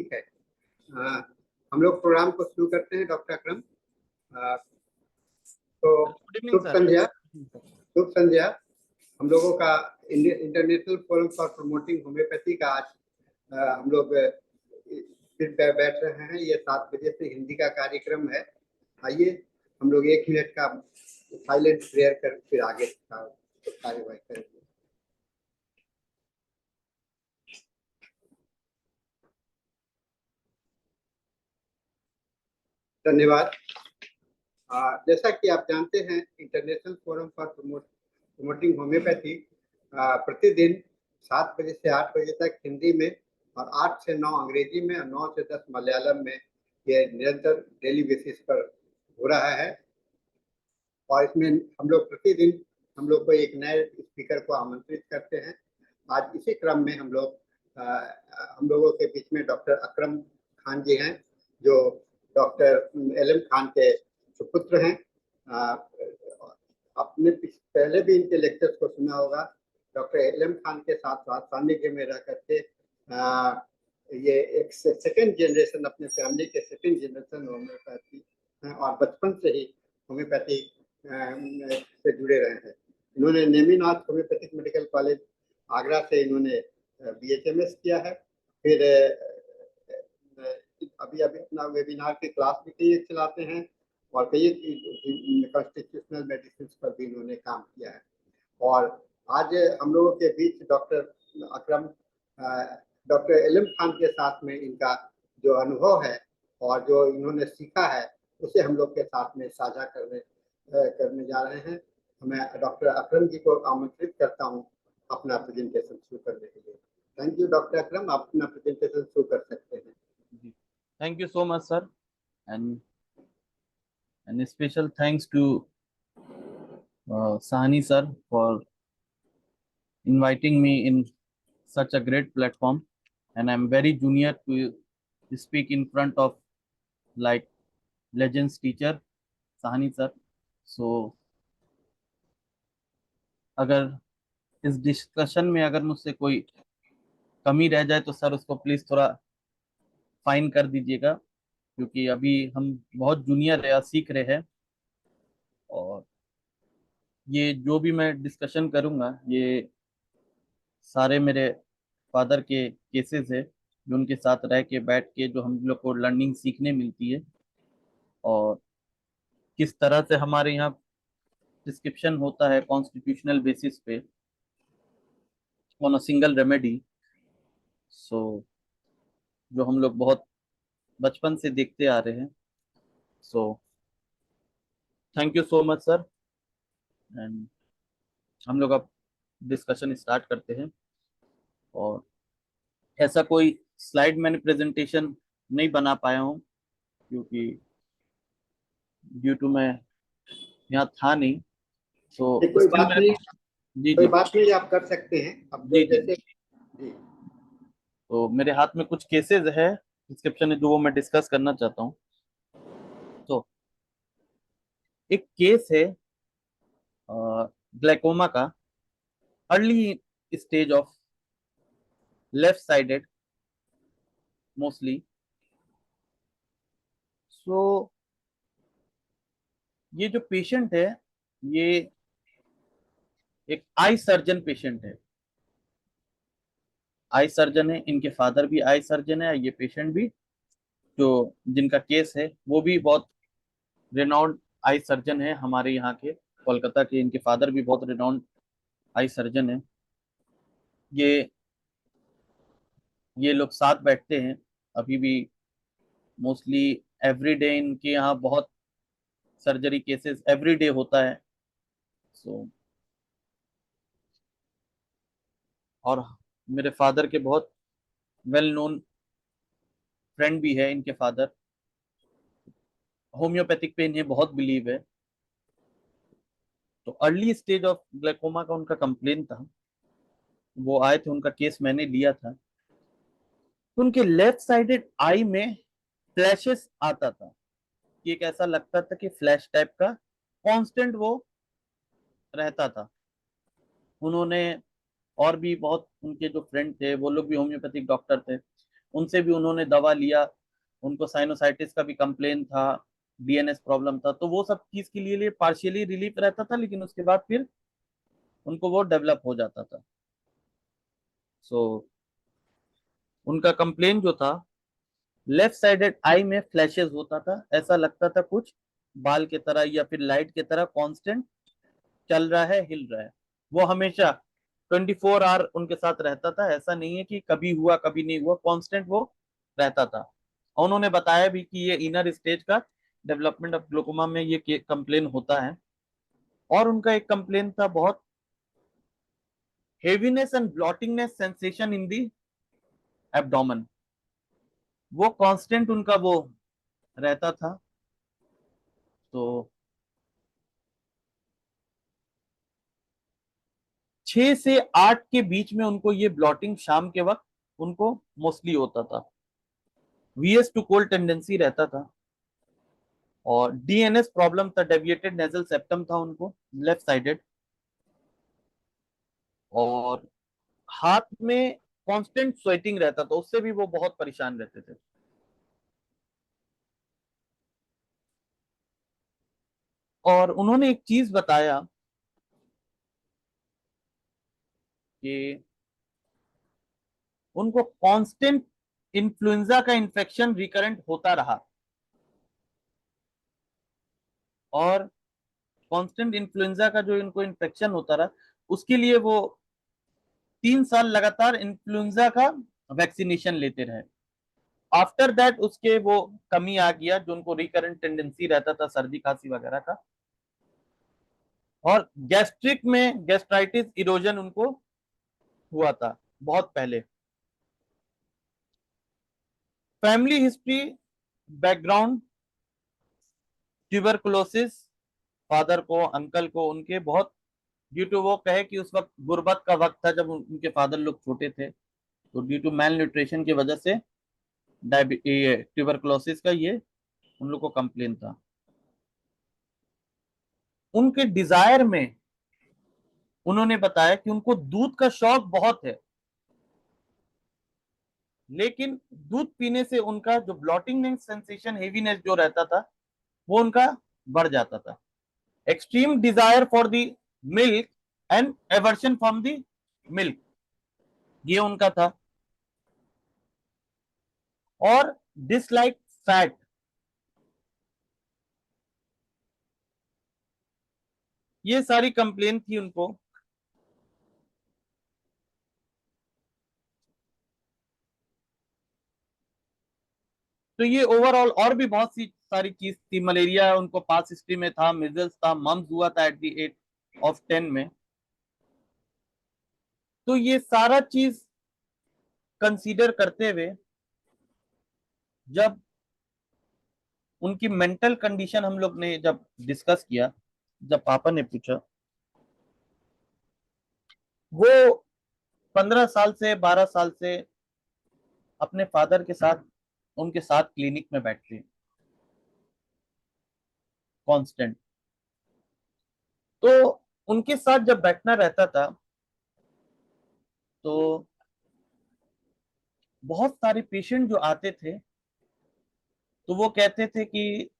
ठीक है। हम लोग प्रोग्राम को शुरू करते हैं। डॉक्टर अकरम, तो शुभ संध्या। शुभ संध्या। हम लोगों का international forum for promoting homeopathy का आज हम लोग फिर बैठ रहे हैं। ये 7 बजे से हिंदी का कार्यक्रम है। आइए हम लोग 1 मिनट का साइलेंट प्रेयर कर फिर आगे का कार्यवाही करेंगे। धन्यवाद। जैसा कि आप जानते हैं, international forum for promoting homeopathy प्रतिदिन 7 बजे से 8 बजे तक हिंदी में और 8 से 9 अंग्रेजी में और 9 से 10 मलयालम में ये निरंतर डेली बेसिस पर हो रहा है। और इसमें हम लोग प्रतिदिन हम लोग को एक नए स्पीकर को आमंत्रित करते हैं। आज इसी क्रम में हम लोगों के बीच में डॉक्टर अकरम खान जी हैं, जो डॉक्टर एलएम खान के सुपुत्र हैं। आपने पहले भी इनके लेक्चर्स को सुना होगा। डॉक्टर एलएम खान के साथ साथ सानिध्य में रह करके ये एक सेकेंड जनरेशन, अपने फैमिली के सेकेंड जनरेशन होम्योपैथी हैं और बचपन से ही होम्योपैथी से जुड़े रहे हैं। इन्होंने Neminath homeopathic medical college Agra से इन्होंने BHMS किया है। फिर अभी अपना वेबिनार की क्लास भी कई चलाते हैं और कई कॉन्स्टिट्यूशनल मेडिसिन पर भी इन्होंने काम किया है। और आज हम लोगों के बीच डॉक्टर अकरम डॉक्टर एलएम खान के साथ में इनका जो अनुभव है और जो इन्होंने सीखा है उसे हम लोग के साथ में साझा करने जा रहे हैं। मैं डॉक्टर अकरम जी को आमंत्रित करता हूं अपना प्रेजेंटेशन शुरू करने के लिए। थैंक यू डॉक्टर अकरम, आप अपना प्रेजेंटेशन शुरू कर सकते हैं। Thank you so much sir, and special thanks to Sahani sir for inviting me in such a great platform, and I'm very junior to speak in front of like legends teacher Sahani sir. So अगर इस discussion में अगर मुझसे कोई कमी रह जाए तो सर उसको प्लीज थोड़ा फाइन कर दीजिएगा, क्योंकि अभी हम बहुत जूनियर है, सीख रहे हैं। और ये जो भी मैं डिस्कशन करूंगा ये सारे मेरे फादर के केसेस है, जो उनके साथ रह के बैठ के जो हम लोग को लर्निंग सीखने मिलती है और किस तरह से हमारे यहाँ प्रिस्क्रिप्शन होता है कॉन्स्टिट्यूशनल बेसिस पे ऑन अ सिंगल रेमेडी। सो जो हम लोग बहुत बचपन से देखते आ रहे हैं। So thank you so much sir, and हम लोग अब डिस्कशन स्टार्ट करते हैं। और ऐसा कोई स्लाइड मैंने प्रेजेंटेशन नहीं बना पाया हूँ, क्योंकि ड्यू टू मैं यहाँ था नहीं। तो कोई बात नहीं, जी कोई जी बात नहीं, आप कर सकते हैं अब जी जैसे जी। तो मेरे हाथ में कुछ केसेस है, डिस्क्रिप्शन है, जो वो मैं डिस्कस करना चाहता हूँ। तो एक केस है ग्लाइकोमा का, early stage of left sided mostly. So ये जो पेशेंट है ये एक आई सर्जन पेशेंट है। आई सर्जन है, इनके फादर भी आई सर्जन है, ये पेशेंट भी जो जिनका केस है वो भी बहुत रिनाउंड आई सर्जन है हमारे यहाँ के, कोलकाता के। इनके फादर भी बहुत रिनाउंड आई सर्जन है। ये लोग साथ बैठते हैं अभी भी, मोस्टली एवरी डे इनके यहाँ बहुत सर्जरी केसेस एवरी डे होता है। सो और मेरे फादर के बहुत वेल नोन फ्रेंड भी है इनके फादर। होम्योपैथिक पे इन्हें बहुत बिलीव है। तो अर्ली स्टेज ऑफ ग्लाइकोमा का उनका कंप्लेन था, वो आए थे, उनका केस मैंने लिया था। तो उनके लेफ्ट साइडेड आई में फ्लैशेस आता था, कि एक ऐसा लगता था कि फ्लैश टाइप का कांस्टेंट वो रहता था। उन्होंने और भी बहुत, उनके जो फ्रेंड थे वो लोग भी होम्योपैथिक डॉक्टर थे, उनसे भी उन्होंने दवा लिया, उनको साइनोसाइटिस का भी कंप्लेन था, डीएनएस प्रॉब्लम था, तो वो सब चीज के लिए पार्शियली रिलीफ रहता था, लेकिन उसके बाद फिर उनको वो डेवलप हो जाता था। सो उनका कंप्लेन जो था, लेफ्ट साइडेड आई में फ्लैशेस होता था, ऐसा लगता था कुछ बाल की तरह या फिर लाइट की तरह कांस्टेंट चल रहा है, हिल रहा है। वो हमेशा 24 आवर उनके साथ रहता था, ऐसा नहीं है कि कभी हुआ कभी नहीं हुआ, कांस्टेंट वो रहता था। और उन्होंने बताया भी कि ये इनर स्टेज का डेवलपमेंट ऑफ ग्लूकोमा में ये कंप्लेन होता है। और उनका एक कंप्लेन था बहुत, heaviness and bloatingness sensation in the abdomen, वो कांस्टेंट उनका वो रहता था। तो 6 से 8 के बीच में उनको ये ब्लॉटिंग शाम के वक्त उनको मोस्टली होता था। वीएस टू कोल्ड टेंडेंसी रहता था, और डीएनएस प्रॉब्लम था, डेविएटेड नेजल सेप्टम था उनको, लेफ्ट साइडेड। और हाथ में कांस्टेंट स्वेटिंग रहता था, उससे भी वो बहुत परेशान रहते थे। और उन्होंने एक चीज बताया कि उनको कांस्टेंट इन्फ्लुएंजा का इन्फेक्शन रिकरेंट होता रहा, और कांस्टेंट इन्फ्लुएंजा का जो इनको इन्फेक्शन होता रहा, उसके लिए वो 3 साल लगातार इन्फ्लुएंजा का वैक्सीनेशन लेते रहे। आफ्टर दैट उसके वो कमी आ गया, जो उनको रिकरेंट टेंडेंसी रहता था सर्दी खांसी वगैरह का। और गैस्ट्रिक में गैस्ट्राइटिस इरोजन उनको हुआ था बहुत पहले। Family history background, tuberculosis, father को अंकल को उनके बहुत, ड्यू टू वो कहे कि उस वक्त गुर्बत का वक्त था जब उनके फादर लोग छोटे थे, तो ड्यू टू मैल न्यूट्रिशन की वजह से ट्यूबरकुलोसिस का ये उन लोग को कंप्लेन था। उनके डिजायर में उन्होंने बताया कि उनको दूध का शौक बहुत है, लेकिन दूध पीने से उनका जो ब्लॉटिंग सेंसेशन, हेवीनेस जो रहता था, वो उनका बढ़ जाता था। Extreme Dzire for the milk and aversion from the milk, ये उनका था। और डिसलाइक फैट, ये सारी कंप्लेन थी उनको। तो ये ओवरऑल और भी बहुत सी सारी चीज थी। मलेरिया उनको पास हिस्ट्री में था, मिजल्स था, मम्स हुआ था एट द एज ऑफ 10 में। तो ये सारा चीज कंसीडर करते हुए, जब उनकी मेंटल कंडीशन हम लोग ने जब डिस्कस किया, जब पापा ने पूछा, वो 15 साल से 12 साल से अपने फादर के साथ, उनके साथ क्लिनिक में बैठते हैं कांस्टेंट। तो उनके साथ जब बैठना रहता था, तो बहुत सारे पेशेंट जो आते थे, तो वो कहते थे कि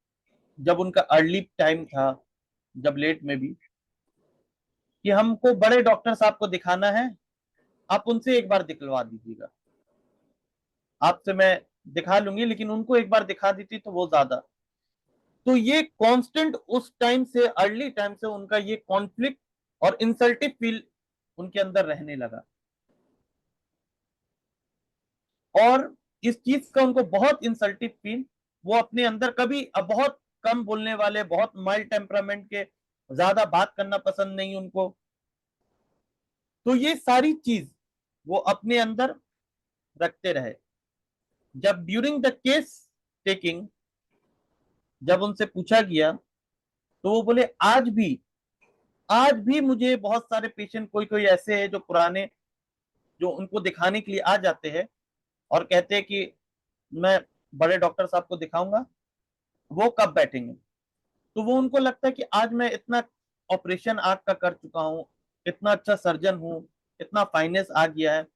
जब उनका अर्ली टाइम था, जब लेट में भी, कि हमको बड़े डॉक्टर साहब को दिखाना है, आप उनसे एक बार दिखलवा दीजिएगा, आपसे मैं दिखा लूंगी, लेकिन उनको एक बार दिखा देती तो वो ज्यादा। तो ये कांस्टेंट उस टाइम से, अर्ली टाइम से उनका ये कॉन्फ्लिक्ट और इंसल्टिव फील उनके अंदर रहने लगा। और इस चीज का उनको बहुत इंसल्टिव फील, वो अपने अंदर कभी, अब बहुत कम बोलने वाले, बहुत माइल्ड टेम्परामेंट के, ज्यादा बात करना पसंद नहीं उनको। तो ये सारी चीज वो अपने अंदर रखते रहे। जब ड्यूरिंग द केस टेकिंग, जब उनसे पूछा गया, तो वो बोले आज भी मुझे बहुत सारे पेशेंट, कोई कोई ऐसे हैं जो पुराने, जो उनको दिखाने के लिए आ जाते हैं और कहते हैं कि मैं बड़े डॉक्टर साहब को दिखाऊंगा, वो कब बैठेंगे। तो वो उनको लगता है कि आज मैं इतना ऑपरेशन आंख का कर चुका हूँ, इतना अच्छा सर्जन हूँ, इतना फाइनेंस आ गया है,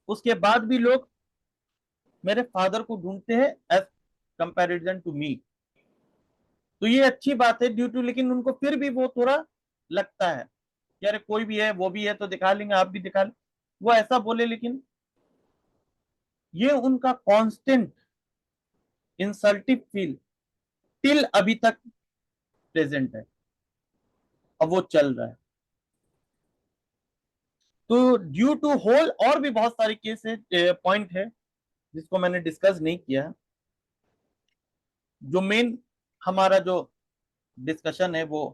उसके बाद भी लोग मेरे फादर को ढूंढते हैं एज कंपैरिजन टू मी। तो ये अच्छी बात है ड्यू टू, लेकिन उनको फिर भी वो थोड़ा लगता है कि अरे कोई भी है, वो भी है, तो दिखा लेंगे, आप भी दिखा लें। वो ऐसा बोले, लेकिन ये उनका कांस्टेंट इंसल्टिव फील टिल अभी तक प्रेजेंट है, अब वो चल रहा है। तो ड्यू टू होल और भी बहुत सारे केस है, पॉइंट है जिसको मैंने डिस्कस नहीं किया। जो मेन हमारा जो डिस्कशन है वो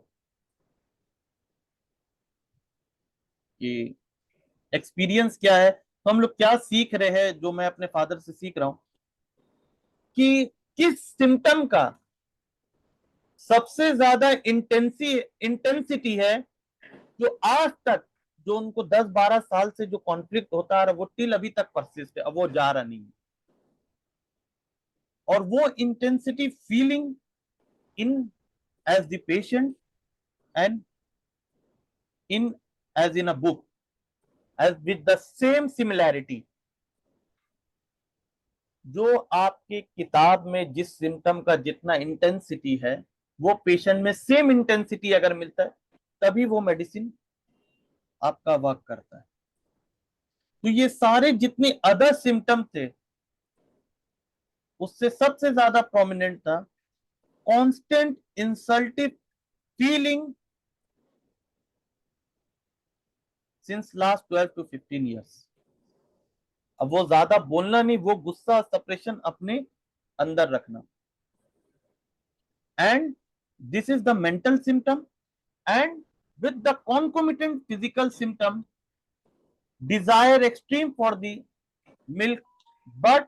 कि एक्सपीरियंस क्या है, तो हम लोग क्या सीख रहे हैं, जो मैं अपने फादर से सीख रहा हूं कि किस सिम्टम का सबसे ज्यादा इंटेंसिटी है, जो आज तक, जो उनको 10-12 साल से जो कॉन्फ्लिक्ट होता आ रहा है वो टिल अभी तक परसिस्ट है, अब वो जा रहा नहीं है। और वो intensity feeling in as the patient and in as in a book as with the same similarity. जो आपके किताब में जिस सिम्टम का जितना इंटेंसिटी है, वो पेशेंट में सेम इंटेंसिटी अगर मिलता है, तभी वो मेडिसिन आपका वर्क करता है। तो ये सारे जितने अदर सिम्टम थे, उससे सबसे ज्यादा प्रोमिनेंट था constant insultive feeling since last 12 to 15 years। अब वो ज्यादा बोलना नहीं, वो गुस्सा सप्रेशन अपने अंदर रखना। And this is the mental symptom, and with the concomitant physical symptom, desire extreme for the milk, but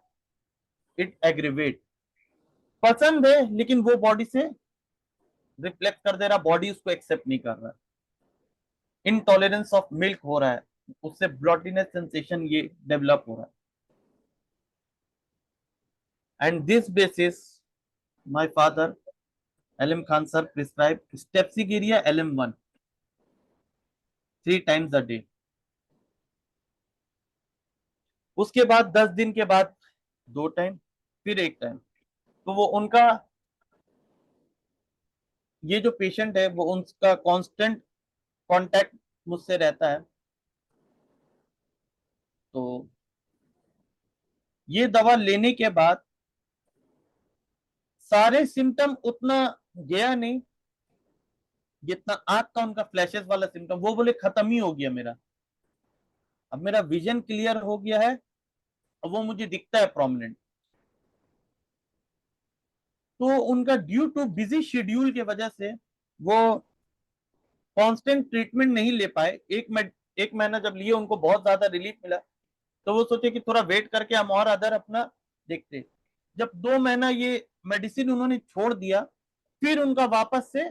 it aggravate। पसंद है लेकिन वो बॉडी से रिफ्लेक्ट कर दे रहा, बॉडी उसको एक्सेप्ट नहीं कर रहा, इनटॉलरेंस ऑफ मिल्क हो रहा है, उससे ब्लॉटीनेस सेंसेशन ये डेवलप हो रहा है। And this basis my father LM Khan sir prescribe staphysagria LM1 3 times a day। उसके बाद 10 दिन के बाद 2 टाइम, फिर 1 टाइम। तो वो उनका, ये जो पेशेंट है वो उनका कांस्टेंट कांटेक्ट मुझसे रहता है। तो ये दवा लेने के बाद सारे सिम्टम उतना गया नहीं जितना आंख का उनका फ्लैशेस वाला सिम्टम, वो बोले खत्म ही हो गया मेरा, अब मेरा विजन क्लियर हो गया है, अब वो मुझे दिखता है प्रोमिनेंट। तो उनका ड्यू टू बिजी शेड्यूल की वजह से वो कांस्टेंट ट्रीटमेंट नहीं ले पाए। एक महीना जब लिए उनको बहुत ज्यादा रिलीफ मिला, तो वो सोचे कि थोड़ा वेट करके हम और अदर अपना देखते। जब 2 महीना ये मेडिसिन उन्होंने छोड़ दिया, फिर उनका वापस से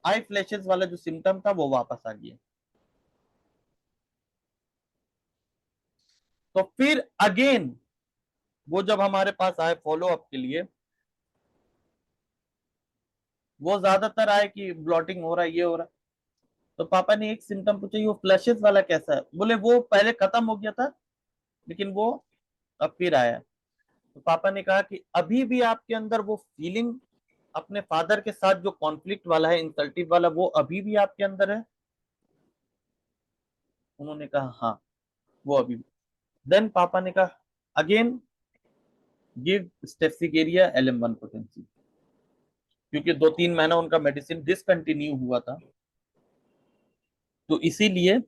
आई फ्लैशेस वाला जो सिम्टम था वो वापस आ गया। तो फिर अगेन वो जब हमारे पास आए फॉलो अप के लिए, वो ज्यादातर आए कि ब्लॉटिंग हो रहा है, ये हो रहा है। तो पापा ने एक सिम्टम पूछा, ये वो फ्लैशेस वाला कैसा है? बोले वो पहले खत्म हो गया था, लेकिन वो अब फिर आया। तो पापा ने कहा कि अभी भी आपके अंदर वो फीलिंग अपने फादर के साथ जो कॉन्फ्लिक्ट वाला है, इंसल्टिव वाला, वो अभी भी आपके अंदर है? उन्होंने कहा हाँ, वो अभी भी। देन पापा ने कहा अगेन गिव स्टेप्सिगेरिया LM1 पोटेंसी, क्योंकि 2-3 महीना उनका मेडिसिन डिसकंटिन्यू हुआ था, तो इसीलिए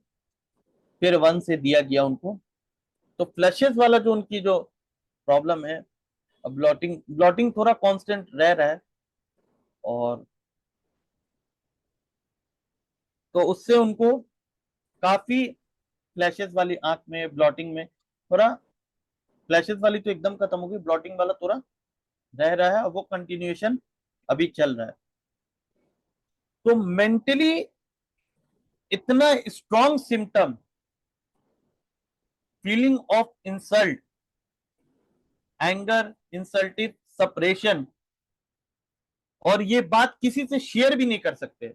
फिर 1 से दिया गया उनको। तो फ्लैशेस वाला जो उनकी जो प्रॉब्लम है, अब ब्लॉटिंग ब्लॉटिंग थोड़ा कांस्टेंट रह रहा है, और तो उससे उनको काफी फ्लैशेस वाली आंख में, ब्लॉटिंग में थोड़ा, फ्लैशेस वाली तो एकदम खत्म हो गई, ब्लॉटिंग वाला थोड़ा रह रहा है, और वो कंटिन्यूएशन अभी चल रहा है। तो मेंटली इतना strong symptom, feeling of insult, anger, insultive suppression, और ये बात किसी से शेयर भी नहीं कर सकते।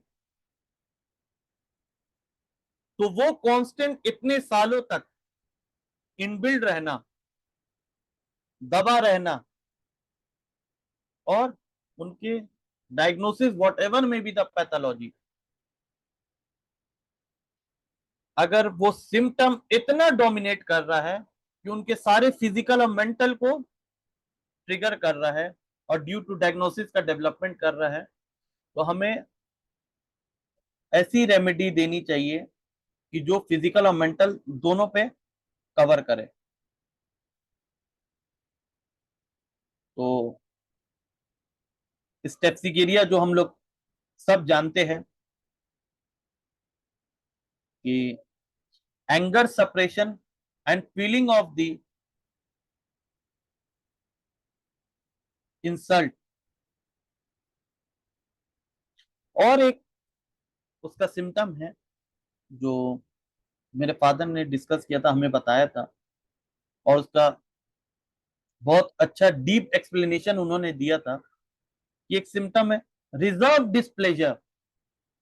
तो वो कांस्टेंट इतने सालों तक इनबिल्ड रहना, दबा रहना और उनके डायग्नोसिस वॉट एवर में बी द पैथोलॉजी, अगर वो सिम्टम इतना डोमिनेट कर रहा है कि उनके सारे फिजिकल और मेंटल को ट्रिगर कर रहा है और ड्यू टू डायग्नोसिस का डेवलपमेंट कर रहा है, तो हमें ऐसी रेमेडी देनी चाहिए कि जो फिजिकल और मेंटल दोनों पे कवर करे। तो स्टेप्सिकेरिया जो हम लोग सब जानते हैं कि anger suppression and feeling of the insult, और एक उसका सिम्टम है जो मेरे फादर ने डिस्कस किया था, हमें बताया था, और उसका बहुत अच्छा डीप एक्सप्लेनेशन उन्होंने दिया था कि एक सिम्टम है रिजर्व डिस्प्लेजर।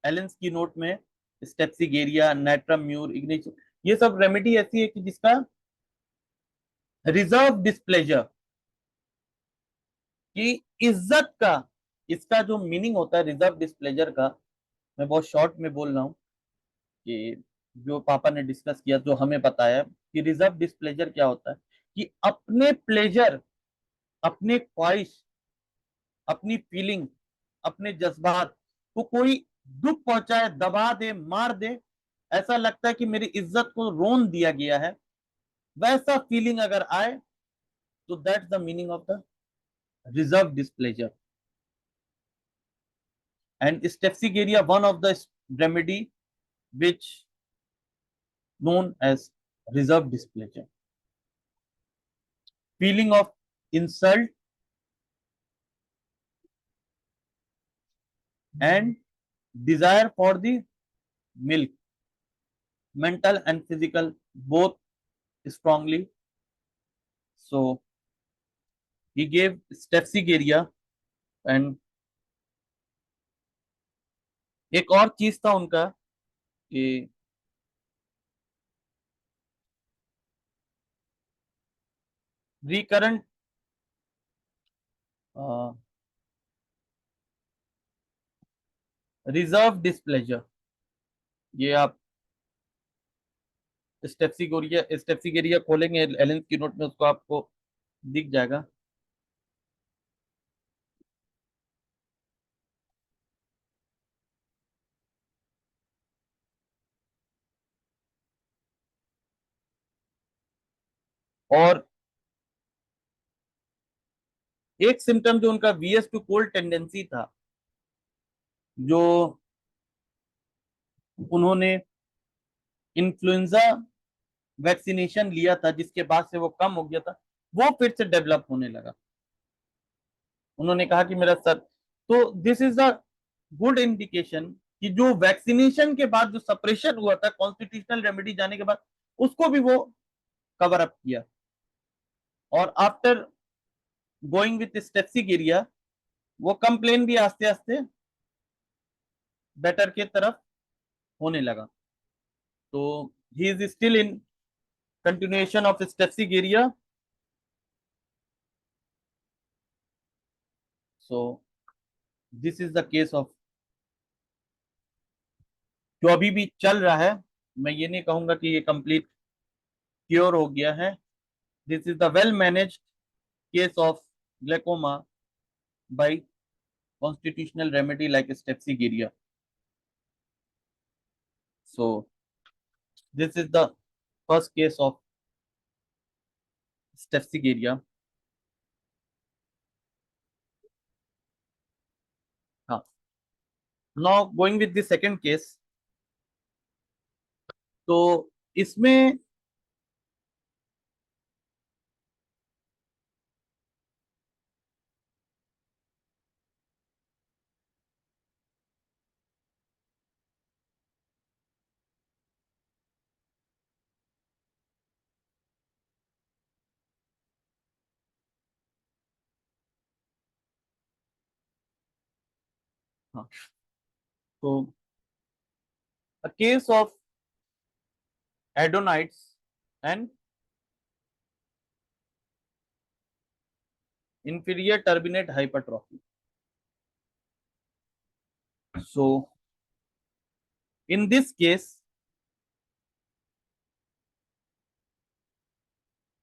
एलेंस की नोट में स्टेप्सिगेरिया, नाइट्रम म्यूर, इग्निशन, ये सब रेमेडी ऐसी है कि जिसका रिजर्व डिस्प्लेजर की इज्जत का, इसका जो मीनिंग होता है रिजर्व डिस्प्लेजर का, मैं बहुत शॉर्ट में बोल रहा हूँ कि जो पापा ने डिस्कस किया, जो हमें बताया कि रिजर्व डिस्प्लेजर क्या होता है, कि अपने प्लेजर, अपने ख्वाहिश, अपनी फीलिंग, अपने जज्बात को कोई दुख पहुंचाए, दबा दे, मार दे, ऐसा लगता है कि मेरी इज्जत को रोन दिया गया है, वैसा फीलिंग अगर आए तो that's the meaning of the reserve displeasure. And staphysagria one of the remedy which known as reserve displeasure, feeling of insult and desire for the milk, mental and physical both strongly. So he gave staphysagria. And एक और चीज था उनका कि recurrent reserve displeasure, ये आप स्टेप्सिगेरिया खोलेंगे Allen की नोट में, उसको आपको दिख जाएगा। और एक सिम्टम जो उनका वीएस टू कोल्ड टेंडेंसी था, जो उन्होंने इन्फ्लुएंजा वैक्सीनेशन लिया था, जिसके बाद से वो कम हो गया था, वो फिर से डेवलप होने लगा। उन्होंने कहा कि मेरा सर, तो this is a good indication कि जो वैक्सीनेशन के बाद जो सप्रेशन हुआ था कॉन्स्टिट्यूशनल रेमेडी जाने के बाद, उसको भी वो कवर अप किया। और आफ्टर गोइंग विथ स्टेप्सिगेरिया, वो कंप्लेन भी आस्ते आस्ते बेटर के तरफ होने लगा। तो he is still in continuation of staphysagria. So this is the case of जो अभी भी चल रहा है। मैं ये नहीं कहूंगा कि ये कंप्लीट क्योर हो गया है। This is the well managed case of glaucoma by constitutional remedy like staphysagria. So this is the first case of staphysagria. हाँ, now going with the second case. तो इसमें हाँ, तो a case of adenoids and inferior turbinate hypertrophy. So in this case,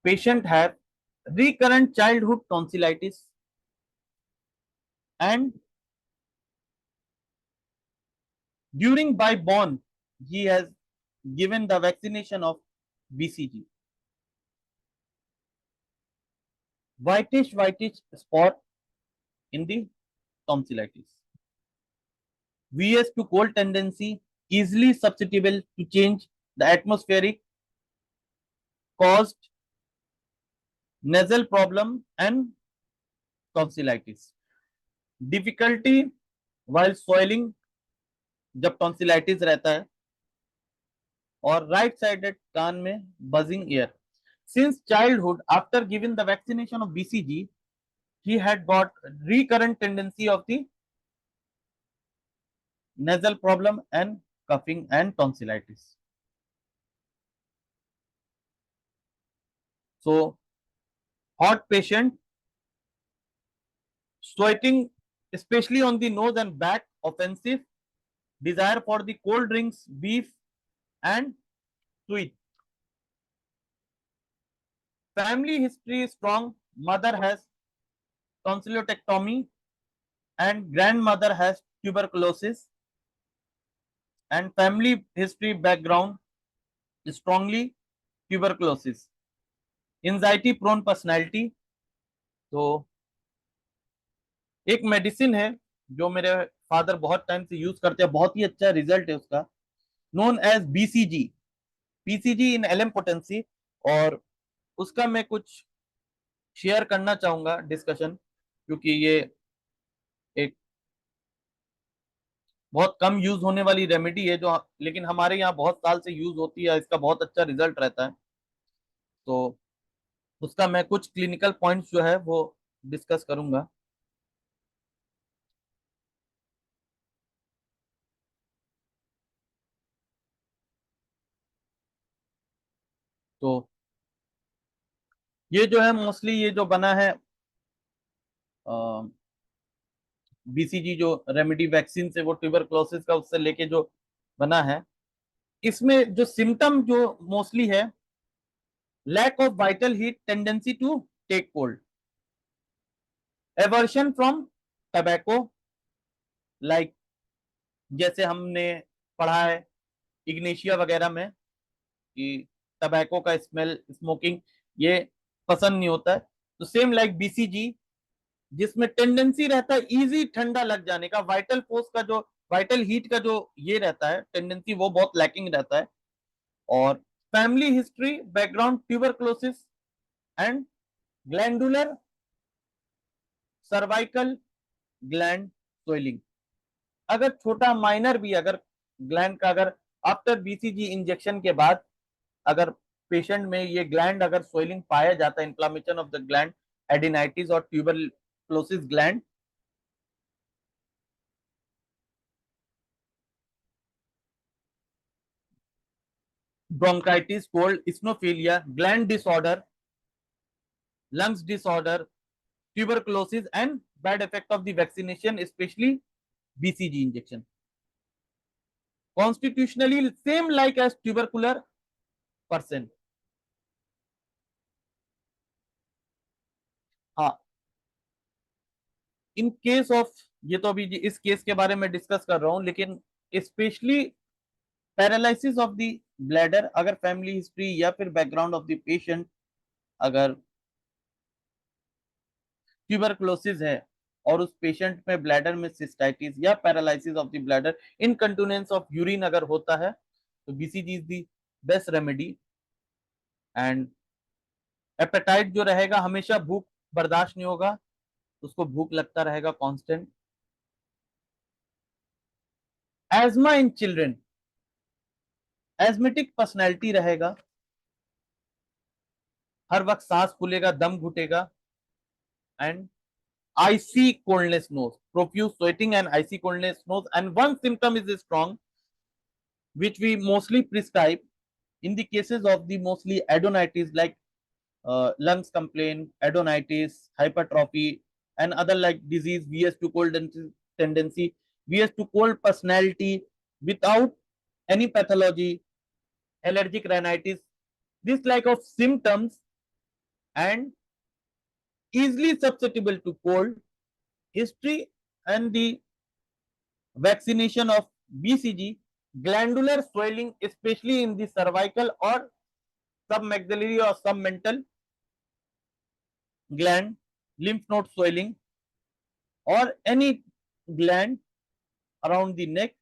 patient have recurrent childhood tonsillitis and during by born he has given the vaccination of BCG. Whitish spot in the tonsillitis. VS to cold tendency, easily susceptible to change. The atmospheric caused nasal problem and tonsillitis. Difficulty while swelling जब tonsillitis रहता है और right sided कान में buzzing ear. Since childhood, after giving the vaccination of BCG, he had got recurrent tendency of the nasal problem and coughing and tonsillitis. So, hot patient, sweating, especially on the nose and back, offensive, desire for the cold drinks, beef, and sweet. Family history is strong. Mother has tonsillectomy and grandmother has tuberculosis. And family history background is strongly tuberculosis. Anxiety prone personality. तो एक medicine है जो मेरे father बहुत time से use करते हैं, बहुत ही अच्छा रिजल्ट है उसका, नोन एज बीसीजी, पीसीजी इन एलएम पोटेंसी, और उसका मैं कुछ शेयर करना चाहूंगा डिस्कशन, क्योंकि ये एक बहुत कम यूज होने वाली रेमेडी है जो, लेकिन हमारे यहाँ बहुत साल से यूज होती है, इसका बहुत अच्छा रिजल्ट रहता है। तो उसका मैं कुछ क्लिनिकल पॉइंट्स जो है वो डिस्कस करूंगा। तो ये जो है मोस्टली ये जो बना है बीसीजी जो रेमेडी वैक्सीन से, वो ट्यूबरक्लोसिस का उससे लेके जो बना है, इसमें जो सिम्टम जो मोस्टली है, lack of vital heat, tendency to take cold, aversion from tobacco, like जैसे हमने पढ़ा है इग्नेशिया वगैरह में कि टबैको का स्मेल, स्मोकिंग ये पसंद नहीं होता है। तो सेम लाइक बीसीजी, जिसमें टेंडेंसी रहता है इजी ठंडा लग जाने का, वाइटल फोर्स का जो, वाइटल हीट का जो ये रहता है टेंडेंसी, वो बहुत लैकिंग रहता है। और family history background tuberculosis and glandular cervical gland swelling. अगर छोटा माइनर भी अगर ग्लैंड का, अगर आफ्टर बीसीजी इंजेक्शन के बाद अगर पेशेंट में ये ग्लैंड अगर स्वेलिंग पाया जाता है, इंफ्लामेशन ऑफ द ग्लैंड, एडिनाइटिस और tuberculosis gland, bronchitis, cold, eosinophilia, gland disorder, lungs disorder, tuberculosis, and bad effect of the vaccination, especially BCG injection. Constitutionally same like as tubercular person. हाँ, in case of, ये तो अभी इस case के बारे में discuss कर रहा हूं, लेकिन specially paralysis of the bladder, अगर फैमिली हिस्ट्री या फिर बैकग्राउंड ऑफ द पेशेंट अगर ट्यूबरक्लोसिस है और उस पेशेंट में ब्लैडर में सिस्टाइटिस या paralysis of the bladder, incontinence of urine अगर होता है, तो BCG is the best remedy. And appetite जो रहेगा, हमेशा भूख बर्दाश्त नहीं होगा, उसको भूख लगता रहेगा कांस्टेंट। एज्मा इन चिल्ड्रन, एजमेटिक पर्सनैलिटी रहेगा, हर वक्त सांस फूलेगा, दम घुटेगा, and icy coldness nose, profuse sweating and icy coldness nose. And one symptom is strong, which we mostly prescribe in the cases of the mostly adenitis, like lungs complaint, adenitis, hypertrophy, and other like disease, VS2 cold tendency, VS2 cold personality without any pathology, allergic rhinitis, this like of symptoms, and easily susceptible to cold, history and the vaccination of BCG, glandular swelling, especially in the cervical or submaxillary or submental gland, lymph node swelling, or any gland around the neck,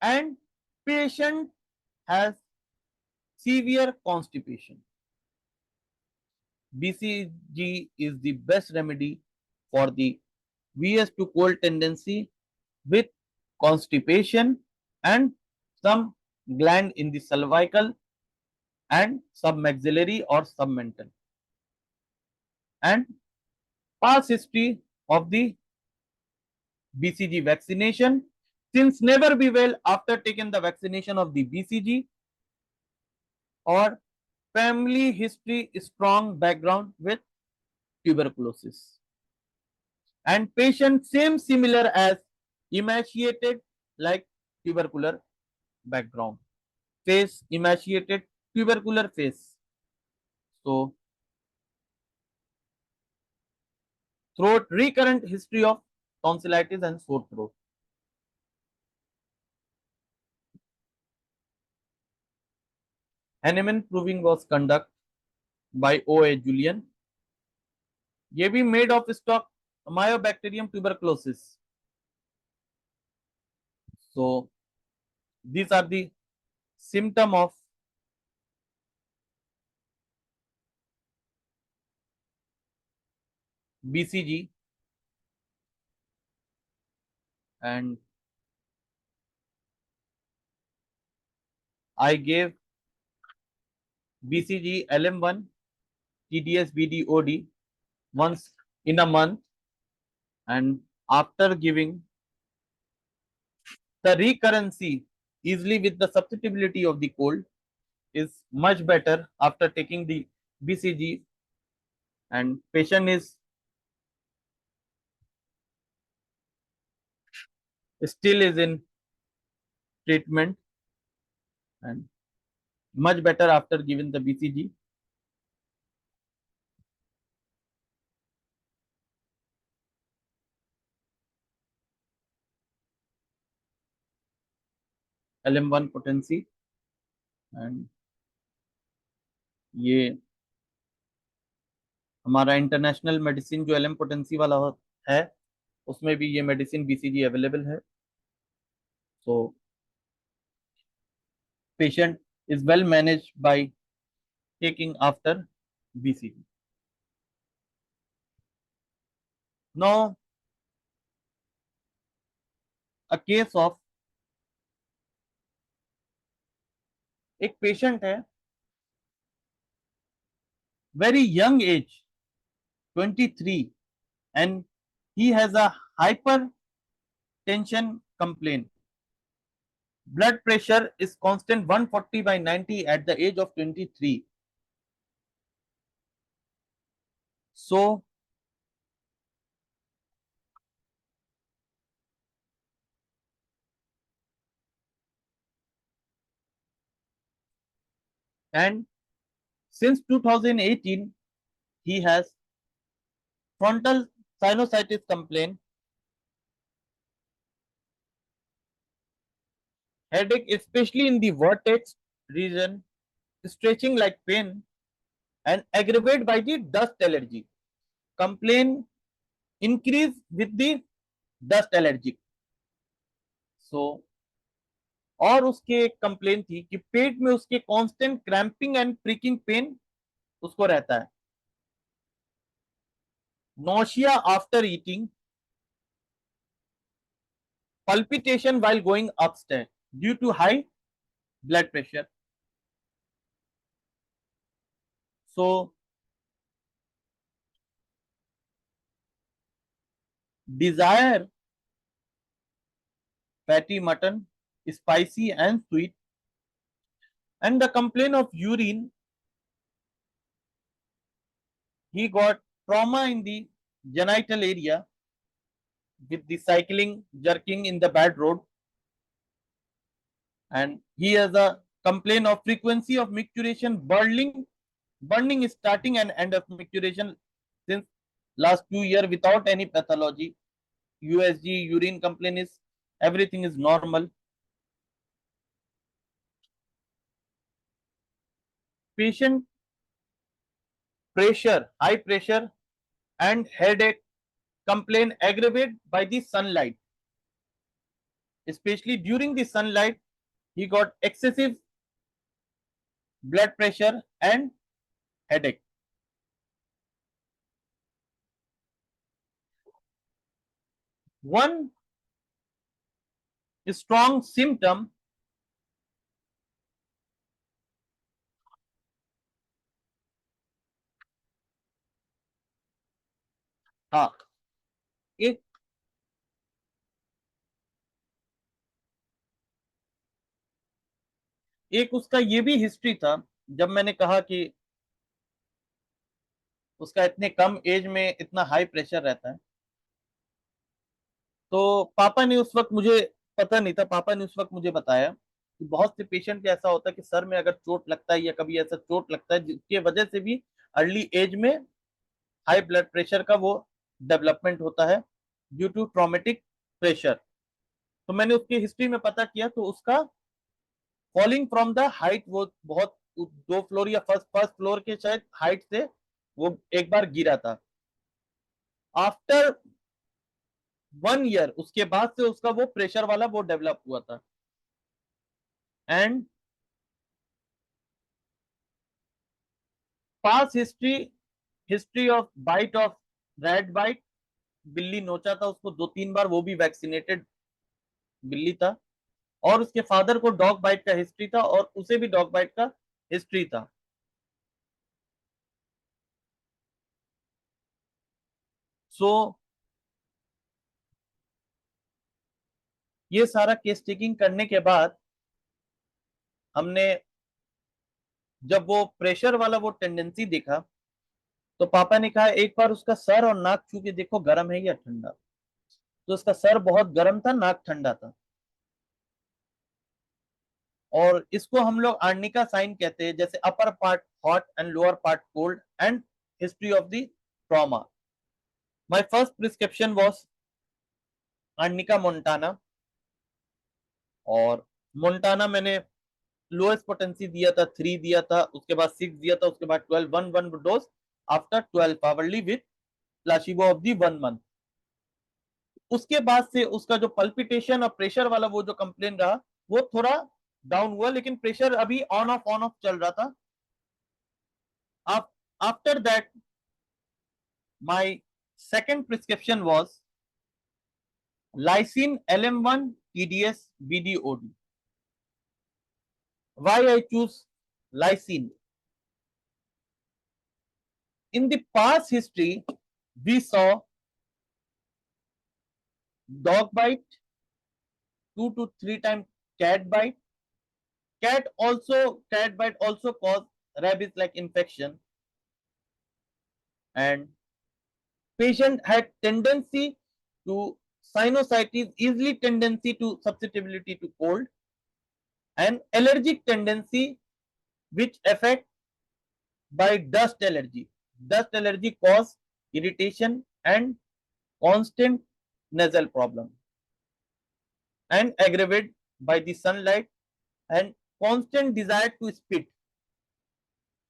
and patient has severe constipation. BCG is the best remedy for the VS2 cold tendency with constipation and some gland in the cervical and submaxillary or submental, and past history of the BCG vaccination. Since never be well after taking the vaccination of the BCG, or family history strong background with tuberculosis, and patient same similar as emaciated like tubercular background, face emaciated tubercular face. So throat, recurrent history of tonsillitis and sore throat. Hahnemann proving was conducted by O.A. Julian. ये भी made of stock Mycobacterium tuberculosis. So these are the symptom of BCG, and I gave BCG LM1 TDS BDOD once in a month, and after giving the recurrency easily with the susceptibility of the cold is much better after taking the BCG, and patient is still is in treatment and much better after giving the BCG. LM1 potency, and ये हमारा international medicine जो LM potency वाला है उसमें भी ये medicine BCG available है. So patient is well manage by taking after BCG. Now a case of एक पेशेंट है, very young age 23, and he has a hypertension complaint. Blood pressure is constant 140/90 at the age of 23. So and since 2018 he has frontal sinusitis complaint, headache especially in the vertex region, stretching like pain, and aggravated by the dust allergy. Complaint increase with the dust allergy. So और उसके एक complain थी कि पेट में उसके constant cramping and pricking pain उसको रहता है. Nausea after eating, palpitation while going upstairs due to high blood pressure. So desire fatty mutton, spicy and sweet, and the complaint of urine he got trauma in the genital area with the cycling, jerking in the bad road, and he has a complaint of frequency of micturition, burning starting and end of micturition since last 2 years without any pathology. USG urine complaint is everything is normal. Patient pressure, high pressure and headache complaint aggravated by the sunlight, especially during the sunlight. He got excessive blood pressure and headache. One strong symptom हाँ एक एक उसका ये भी history था। जब मैंने कहा कि उसका इतने कम एज में इतना हाई प्रेशर रहता है, तो पापा ने उस वक्त मुझे पता नहीं था, पापा ने उस वक्त मुझे बताया कि बहुत से पेशेंट का ऐसा होता है कि सर में अगर चोट लगता है या कभी ऐसा चोट लगता है जिसकी वजह से भी अर्ली एज में हाई ब्लड प्रेशर का वो डेवलपमेंट होता है ड्यू टू ट्रॉमेटिक प्रेशर। तो मैंने उसकी हिस्ट्री में पता किया तो उसका फॉलिंग फ्रॉम द हाइट, वो बहुत 2 फ्लोर या फर्स्ट फर्स्ट फ्लोर के शायद हाइट से वो एक बार गिरा था। आफ्टर 1 ईयर उसके बाद से उसका वो प्रेशर वाला वो डेवलप हुआ था। And past history, history of bite of rat bite, बिल्ली नोचा था उसको 2-3 बार, वो भी वैक्सीनेटेड बिल्ली था। और उसके फादर को डॉग बाइट का हिस्ट्री था और उसे भी डॉग बाइट का हिस्ट्री था। सो ये सारा केस टेकिंग करने के बाद हमने जब वो प्रेशर वाला वो टेंडेंसी देखा तो पापा ने कहा एक बार उसका सर और नाक छू के देखो गर्म है या ठंडा। तो उसका सर बहुत गर्म था, नाक ठंडा था, और इसको हम लोग आर्निका साइन कहते हैं, जैसे upper part hot and lower part cold and history of the trauma. My first prescription was arnica Montana, और मोंटाना मैंने लोएस्ट पोटेंसी दिया था 3 दिया था, उसके बाद 6 दिया था, उसके बाद 12, one dose after 12 hourly with placebo of the 1 month. उसके बाद से उसका जो पल्पिटेशन और प्रेशर वाला वो जो कंप्लेन रहा वो थोड़ा डाउन हुआ, लेकिन प्रेशर अभी ऑन ऑफ चल रहा था। After that my second prescription was lysine LM1 TDS BDOD। Why I choose lysine? In the past history, we saw dog bite, 2 to 3 times cat bite. Cat bite also cause rabies like infection, and patient had tendency to sinusitis, easily tendency to susceptibility to cold, and allergic tendency which affect by dust allergy. Dust allergy cause irritation and constant nasal problem, and aggravated by the sunlight and constant desire to spit,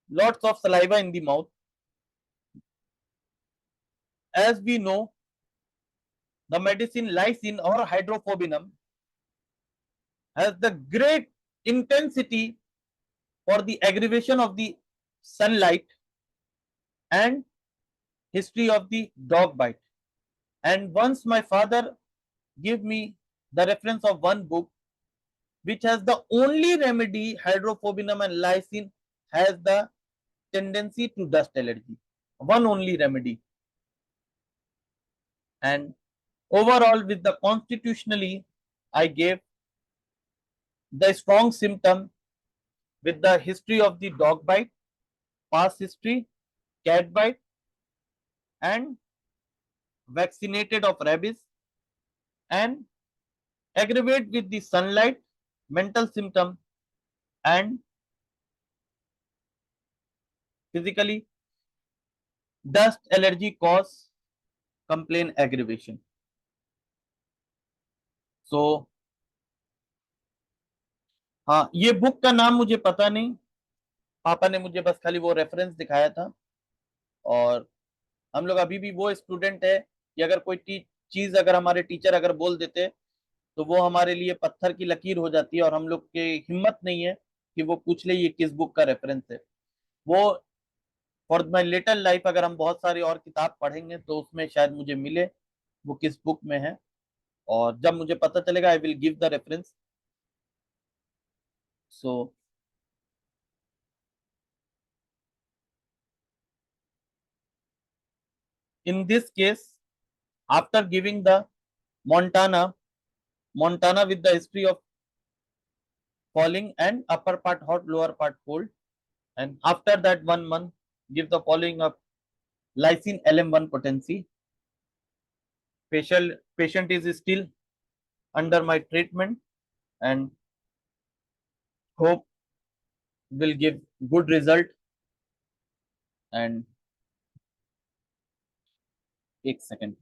lots of saliva in the mouth. As we know, the medicine lysine or hydrophobinum has the great intensity for the aggravation of the sunlight and history of the dog bite. And once my father gave me the reference of one book which has the only remedy, hydrophobinum and lysine has the tendency to dust allergy, one only remedy. And overall with the constitutionally I gave the strong symptom with the history of the dog bite, past history, cat bite, and vaccinated of rabies and aggravate with the sunlight, mental symptom and physically dust allergy cause complaint aggravation. So हाँ, ये book का नाम मुझे पता नहीं, पापा ने मुझे बस खाली वो रेफरेंस दिखाया था। और हम लोग अभी भी वो स्टूडेंट है कि अगर कोई चीज अगर हमारे टीचर अगर बोल देते तो वो हमारे लिए पत्थर की लकीर हो जाती है, और हम लोग के हिम्मत नहीं है कि वो पूछ ले ये किस बुक का रेफरेंस है। वो फॉर माई लेटर लाइफ अगर हम बहुत सारी और किताब पढ़ेंगे तो उसमें शायद मुझे मिले वो किस बुक में है, और जब मुझे पता चलेगा I will give the reference. So in this case after giving the Montana Montana with the history of falling and upper part hot, lower part cold. And after that 1 month, give the following of lysine LM1 potency. Patient is still under my treatment and hope will give good result. And एक second.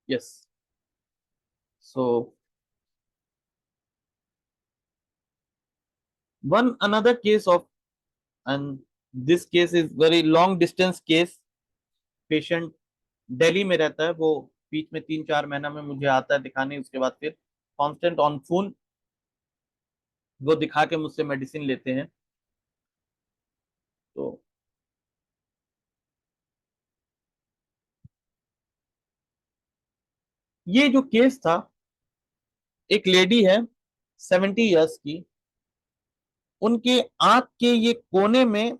Yes. So one another case of, and this case is very long distance case. Patient Delhi में रहता है, वो बीच में 3-4 महीना में मुझे आता है दिखाने, उसके बाद फिर कांस्टेंट ऑन फोन वो दिखा के मुझसे मेडिसिन लेते हैं। तो ये जो केस था, एक लेडी है 70 इयर्स की, उनके आंख के ये कोने में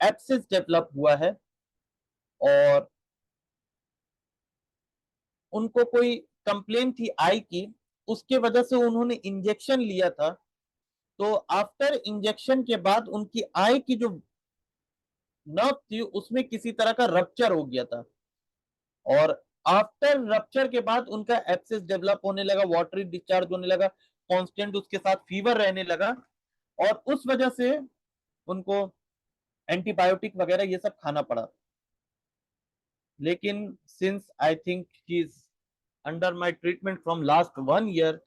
एब्सेस डेवलप हुआ है, और उनको कोई कंप्लेन थी आई की, उसके वजह से उन्होंने इंजेक्शन लिया था। तो आफ्टर इंजेक्शन के बाद उनकी आई की जो नर्व थी उसमें किसी तरह का रप्चर हो गया था, और आफ्टर रप्चर के बाद उनका एब्सेस डेवलप होने लगा, वाटरी डिस्चार्ज होने लगा, कांस्टेंट उसके साथ फीवर रहने लगा, और उस वजह से उनको एंटीबायोटिक वगैरह ये सब खाना पड़ा। लेकिन since I think he is under my treatment from last 1 year,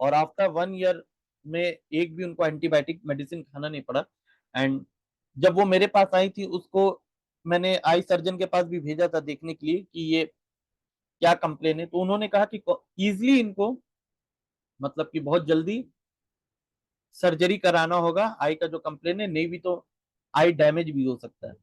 और आफ्टर 1 ईयर में एक भी उनको एंटीबायोटिक मेडिसिन खाना नहीं पड़ा। एंड जब वो मेरे पास आई थी, उसको मैंने आई सर्जन के पास भी भेजा था देखने के लिए कि ये क्या कंप्लेन है। तो उन्होंने कहा कि इजिली इनको, मतलब कि बहुत जल्दी सर्जरी कराना होगा, आई का जो कंप्लेन है, नहीं भी तो आई डैमेज भी हो सकता है।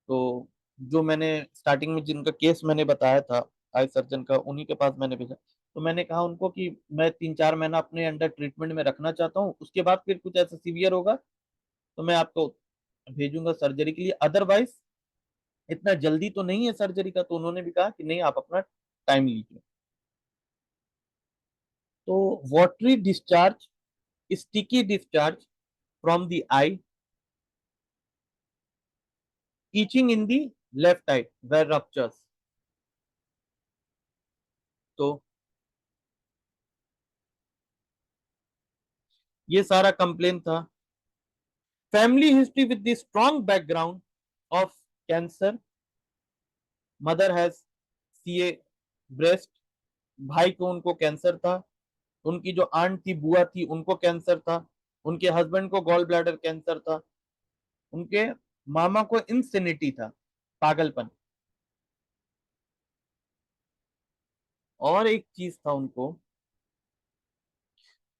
तो जो मैंने स्टार्टिंग में जिनका केस मैंने बताया था आई सर्जन का, उन्हीं के पास मैंने भेजा। तो मैंने कहा उनको कि मैं 3-4 महीना अपने अंडर ट्रीटमेंट में रखना चाहता हूँ, उसके बाद फिर कुछ ऐसा सीवियर होगा तो मैं आपको भेजूंगा सर्जरी के लिए, अदरवाइज इतना जल्दी तो नहीं है सर्जरी का। तो उन्होंने भी कहा कि नहीं, आप अपना टाइम लीजिए। तो watery discharge, sticky discharge from the I, itching in the left eye where ruptures। तो ये सारा कंप्लेन था। Family history with the strong background of cancer, mother has CA breast, भाई को उनको कैंसर था, उनकी जो आंट थी बुआ थी उनको कैंसर था, उनके हस्बैंड को गॉल ब्लैडर कैंसर था, उनके मामा को इंसेनिटी था, पागलपन, और एक चीज था उनको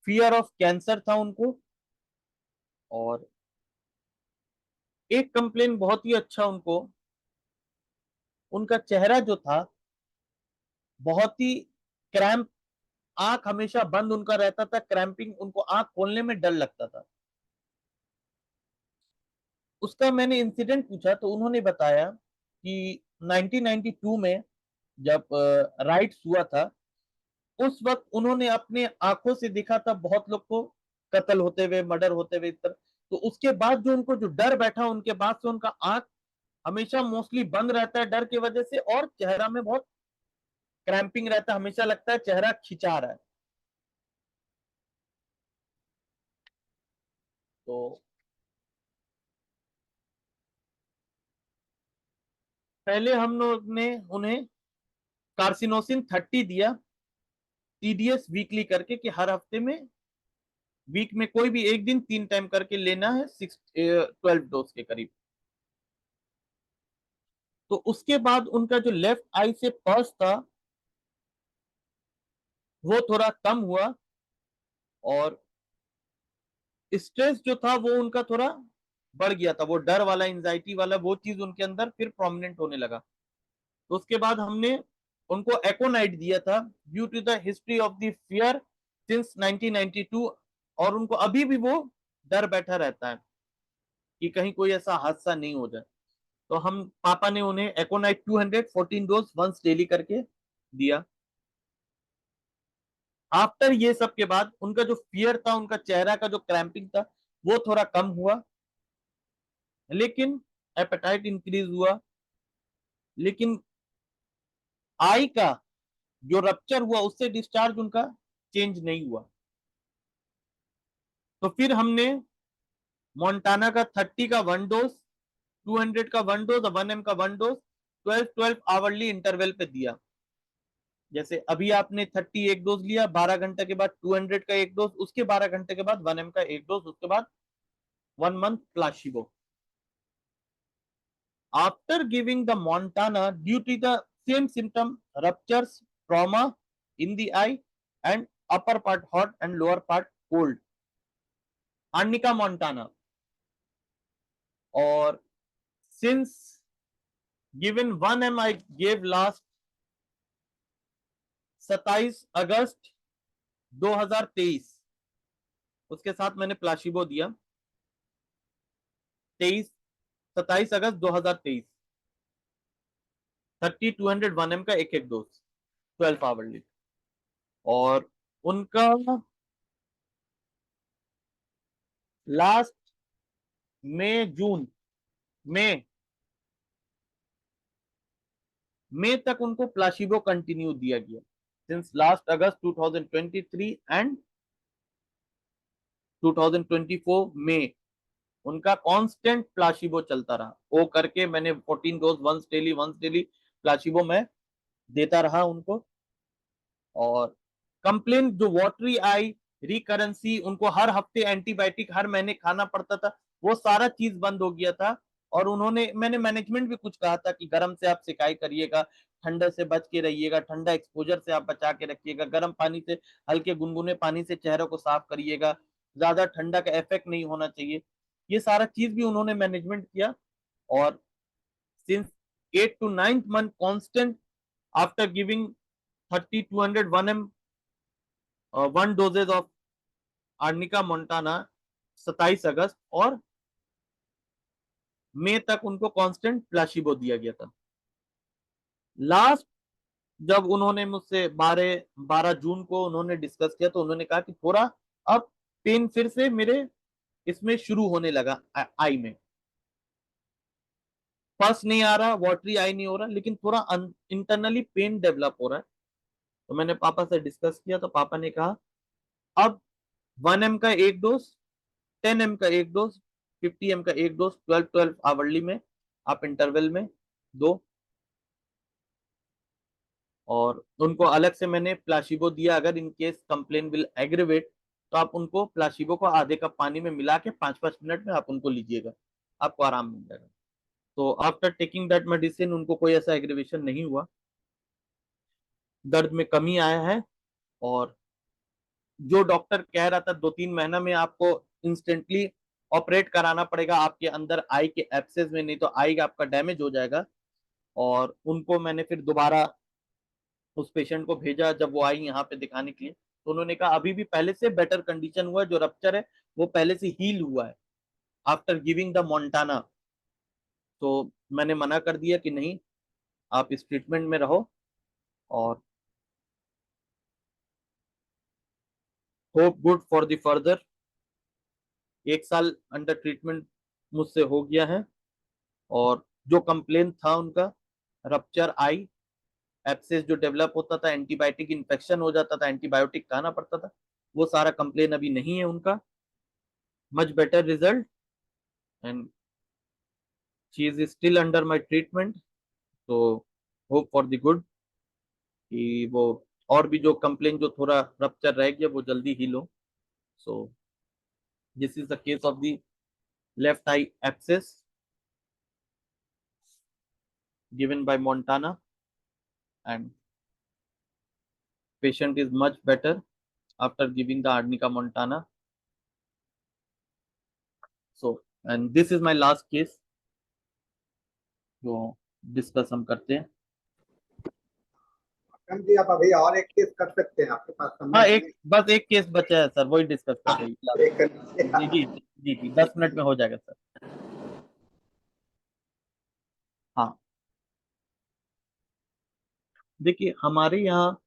फियर ऑफ कैंसर था उनको। और एक कंप्लेन बहुत ही अच्छा उनको, उनका चेहरा जो था बहुत ही क्रैम्प, आंख हमेशा बंद उनका रहता था, क्रैम्पिंग, उनको आंख खोलने में डर लगता था। उसका मैंने इंसिडेंट पूछा तो उन्होंने बताया कि 1992 में जब राइट्स हुआ था, उस वक्त उन्होंने अपने आंखों से देखा था बहुत लोग को कत्ल होते हुए, मर्डर होते हुए इस तरह। तो उसके बाद जो उनको जो डर बैठा, उनके बाद से उनका आंख हमेशा मोस्टली बंद रहता है डर की वजह से, और चेहरा में बहुत क्रैम्पिंग रहता है, हमेशा लगता है चेहरा खिंचा रहा है। तो पहले हम लोग ने उन्हें कार्सिनोसिन 30 दिया, TDS वीकली करके, कि हर हफ्ते में, वीक में कोई भी एक दिन 3 टाइम करके लेना है, 12 डोज के करीब। तो उसके बाद उनका जो लेफ्ट आई से पल्स था वो थोड़ा कम हुआ, और स्ट्रेस जो था वो उनका थोड़ा बढ़ गया था, वो डर वाला, एंजाइटी वाला, वो चीज उनके अंदर फिर प्रोमिनेंट होने लगा। तो उसके बाद हमने उनको एकोनाइट दिया था, due to the history of the fear since 1992, और उनको अभी भी वो डर बैठा रहता है कि कहीं कोई ऐसा हादसा नहीं हो जाए। तो हम पापा ने उन्हें एकोनाइट 214 डोज वंस डेली करके दिया। आफ्टर ये सब के बाद उनका जो फियर था, उनका चेहरा का जो क्रैम्पिंग था, वो थोड़ा कम हुआ, लेकिन एपेटाइट इंक्रीज हुआ, लेकिन आई का जो रप्चर हुआ उससे डिस्चार्ज उनका चेंज नहीं हुआ। तो फिर हमने मोन्टाना का 30 का 1 डोज, 200 का 1 डोज और 1 एम का 1 डोज 12-12 आवरली इंटरवल पे दिया। जैसे अभी आपने 30 एक डोज लिया, 12 घंटे के बाद 200 का 1 डोज, उसके 12 घंटे के बाद 1 एम का 1 डोज, उसके बाद 1 month placebo. After giving the Montana, due to the same symptom, ruptures, trauma in the eye, and upper part hot and lower part cold, Arnica montana, or since given 1 m I gave last 27 अगस्त 2023, उसके साथ मैंने placebo दिया 27 अगस्त 2023, 30-200 1 m का एक एक dose 12 hourly. और उनका last मई मई तक उनको प्लासिबो कंटिन्यू दिया गया, सिंस लास्ट अगस्त 2023 एंड 2024 में उनका कांस्टेंट प्लासिबो चलता रहा। वो करके मैंने 14 डोज वंस डेली प्लासिबो में देता रहा उनको। और कंप्लेन जो वाटरी आई, रिकरेंसी, उनको हर हफ्ते एंटीबायोटिक हर महीने खाना पड़ता था, वो सारा चीज बंद हो गया था। और उन्होंने, मैंने मैनेजमेंट भी कुछ कहा था कि गर्म से आप सिकाई करिएगा, ठंडा से बच के रहिएगा, ठंडा एक्सपोजर से आप बचा के रखिएगा, गर्म पानी से, हल्के गुनगुने पानी से चेहरे को साफ करिएगा, ज्यादा ठंडा का इफेक्ट नहीं होना चाहिए। ये सारा चीज भी उन्होंने मैनेजमेंट किया। और since 8 to 9 month constant, after giving 30-200 1 m 1 doses of arnica montana 27 अगस्त और मई तक उनको कांस्टेंट प्लासिबो दिया गया था। लास्ट जब उन्होंने मुझसे 12 जून को उन्होंने डिस्कस किया, तो उन्होंने कहा कि थोड़ा अब पेन फिर से मेरे इसमें शुरू होने लगा, आई में पस नहीं आ रहा, वाटरी आई नहीं हो रहा, लेकिन थोड़ा इंटरनली पेन डेवलप हो रहा है। तो मैंने पापा से डिस्कस किया, तो पापा ने कहा अब 1 m का एक डोज, 10 m का एक डोज, 50 m का एक डोज 12-12 आवरली में आप इंटरवल में दो। और उनको अलग से मैंने प्लासिबो दिया, अगर in case complain will aggravate, तो आप उनको प्लासिबो को आधे कप पानी में मिला के 5-5 मिनट में आप उनको लीजिएगा, आपको आराम मिल जाएगा। तो आफ्टर टेकिंग दैट मेडिसिन उनको कोई ऐसा एग्रीवेशन नहीं हुआ, दर्द में कमी आया है। और जो डॉक्टर कह रहा था 2-3 महीना में आपको इंस्टेंटली ऑपरेट कराना पड़ेगा आपके अंदर आई के एब्सेस में, नहीं तो आई आपका डैमेज हो जाएगा। और उनको मैंने फिर दोबारा उस पेशेंट को भेजा, जब वो आई यहाँ पे दिखाने के लिए, तो उन्होंने कहा अभी भी पहले से बेटर कंडीशन हुआ है, जो रप्चर है वो पहले से हील हुआ है आफ्टर गिविंग द मोन्टाना। तो मैंने मना कर दिया कि नहीं, आप इस ट्रीटमेंट में रहो, और hope good for the further. 1 साल अंडर ट्रीटमेंट मुझसे हो गया है। और जो कंप्लेन था उनका, रप्चर आई, एब्सेस जो डेवलप होता था, एंटीबायोटिक इन्फेक्शन हो जाता था, एंटीबायोटिक खाना पड़ता था, वो सारा कंप्लेन अभी नहीं है उनका। Much better result, and she is still under my treatment. तो होप फॉर द गुड कि वो और भी जो कंप्लेन जो थोड़ा रप्चर रह गया वो जल्दी हील हो। सो this is the case of the left I abscess given by Montana, and patient is much better after giving the Arnica montana. So, and this is my last case जो discuss हम करते हैं। अकरम जी, आप अभी और एक case कर सकते हैं, आपके पास हाँ, समय एक है? बस एक केस बचा है सर, वही डिस्कस कर रही है। एक कर लीजिए। जी जी जी जी, 10 मिनट में हो जाएगा सर। हाँ, देखिए हमारे यहाँ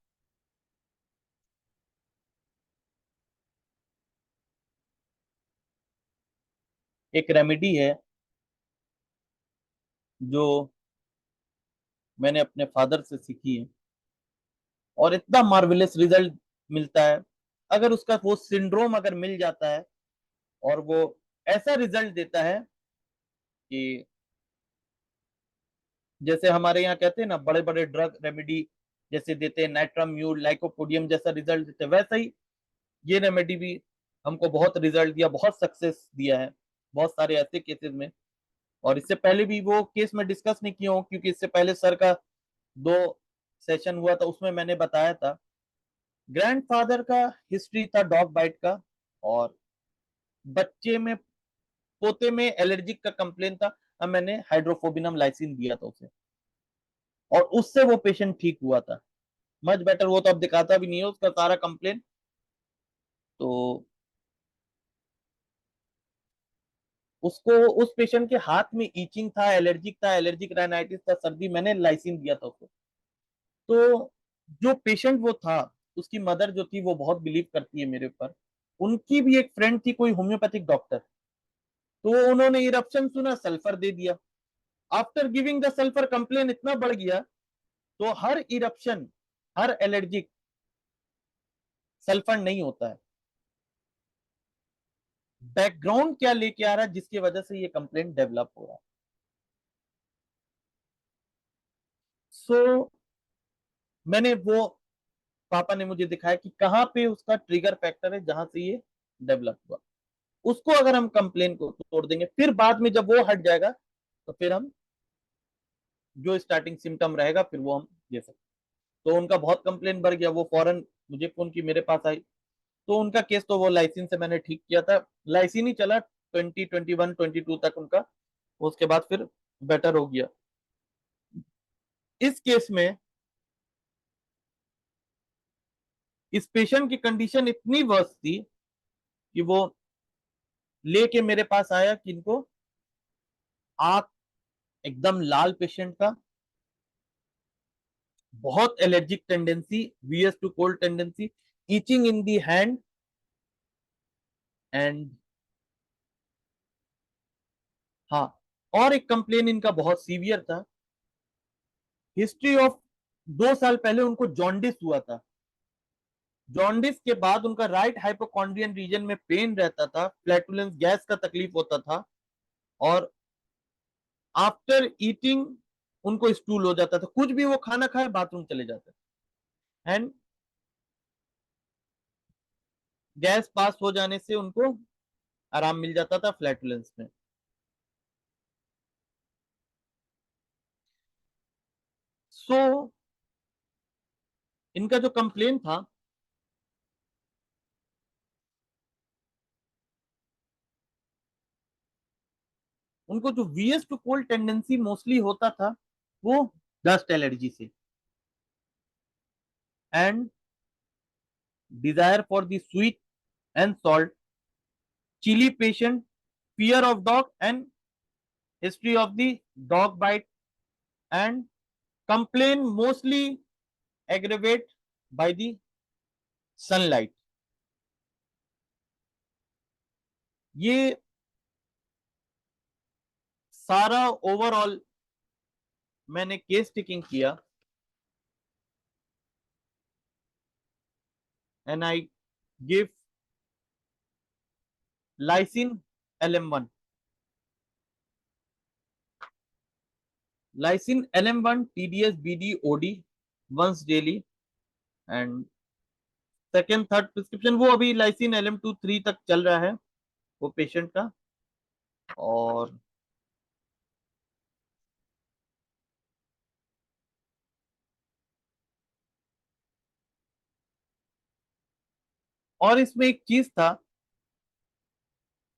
एक रेमेडी है जो मैंने अपने फादर से सीखी है, और इतना मार्वेलस रिजल्ट मिलता है। अगर उसका वो सिंड्रोम अगर मिल जाता है और वो ऐसा रिजल्ट देता है कि जैसे हमारे यहाँ कहते हैं ना, बड़े बड़े ड्रग रेमेडी जैसे देते हैं, नाइट्राम्यूल, लाइकोपोडियम जैसा रिजल्ट देते हैं, वैसा ही ये रेमेडी भी हमको बहुत रिजल्ट दिया, बहुत सक्सेस दिया है बहुत सारे ऐसे केसेस में। और इससे पहले भी वो केस में डिस्कस नहीं किया हूँ, क्योंकि इससे पहले सर का 2 सेशन हुआ था, उसमें मैंने बताया था। ग्रैंडफादर का हिस्ट्री था डॉग बाइट का, और बच्चे में, पोते में एलर्जिक का कंप्लेन था। अब मैंने हाइड्रोफोबिनम लाइसिन दिया था उसे, और उससे वो पेशेंट ठीक हुआ था, मच बेटर। वो तो अब दिखाता भी नहीं है उसका सारा कंप्लेन। तो उसको, उस पेशेंट के हाथ में ईचिंग था, एलर्जिक था, एलर्जिक राइनाइटिस था, सर्दी, मैंने लाइसिन दिया था उसको। तो जो पेशेंट वो था, उसकी मदर जो थी वो बहुत बिलीव करती है मेरे ऊपर। उनकी भी एक फ्रेंड थी कोई होम्योपैथिक डॉक्टर, तो उन्होंने इरप्शन सुना, सल्फर दे दिया। After giving the sulphur complain इतना बढ़ गया, तो हर इरप्शन, हर एलर्जिक सल्फर नहीं होता है। बैकग्राउंड क्या लेके आ रहा है जिसकी वजह से ये कंप्लेंट डेवलप हो रहा है। सो मैंने वो, पापा ने मुझे दिखाया कि कहाँ पे उसका ट्रिगर फैक्टर है जहां से ये डेवलप हुआ। उसको अगर हम कंप्लेन को तोड़ देंगे, फिर बाद में जब वो हट जाएगा, तो फिर हम जो स्टार्टिंग सिम्टम रहेगा फिर वो हम दे सकते। तो उनका बहुत कंप्लेन बढ़ गया, वो फौरन मुझे फोन की, मेरे पास आई। तो उनका केस तो वो लाइसिन से मैंने ठीक किया था, लाइसिन ही चला 2021-22 तक उनका, उसके बाद फिर बेटर हो गया। इस केस में इस पेशेंट की कंडीशन इतनी वर्स थी कि वो लेके मेरे पास आया कि इनको आंख एकदम लाल, पेशेंट का बहुत allergic tendency, VS to cold tendency, itching in the hand, and हाँ, और एक कंप्लेन इनका बहुत सीवियर था। हिस्ट्री ऑफ 2 साल पहले उनको जॉन्डिस हुआ था। जॉन्डिस के बाद उनका राइट हाइपोकॉन्ड्रियन रीजन में पेन रहता था, फ्लैटुलेंस, गैस का तकलीफ होता था, और आफ्टर ईटिंग उनको स्टूल हो जाता था, कुछ भी वो खाना खाए बाथरूम चले जाते, एंड गैस पास हो जाने से उनको आराम मिल जाता था फ्लैटुलेंस में। सो इनका जो कंप्लेन था, उनको जो VS to cold tendency mostly होता था वो डस्ट एलर्जी से, and desire for the sweet and salt, chilli patient, fear of dog, and history of the dog bite, and complain mostly aggravate by the sunlight. ये सारा overall मैंने case taking किया and I give lysine LM1, lysine LM1 TDS BD OD once daily, and second third prescription वो अभी lysine LM2 3 तक चल रहा है वो पेशेंट का। और इसमें एक चीज था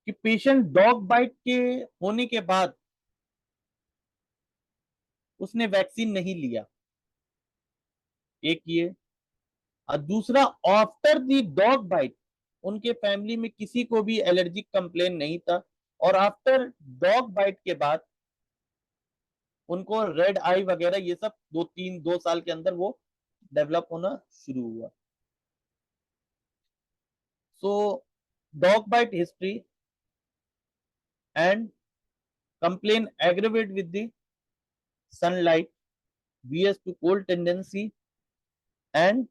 कि पेशेंट डॉग बाइट के होने के बाद उसने वैक्सीन नहीं लिया, एक ये। और दूसरा, आफ्टर दी डॉग बाइट उनके फैमिली में किसी को भी एलर्जिक कंप्लेन नहीं था, और आफ्टर डॉग बाइट के बाद उनको रेड आई वगैरह ये सब 2 साल के अंदर वो डेवलप होना शुरू हुआ। So dog bite history and complain aggravate with the sunlight, vs to cold tendency, and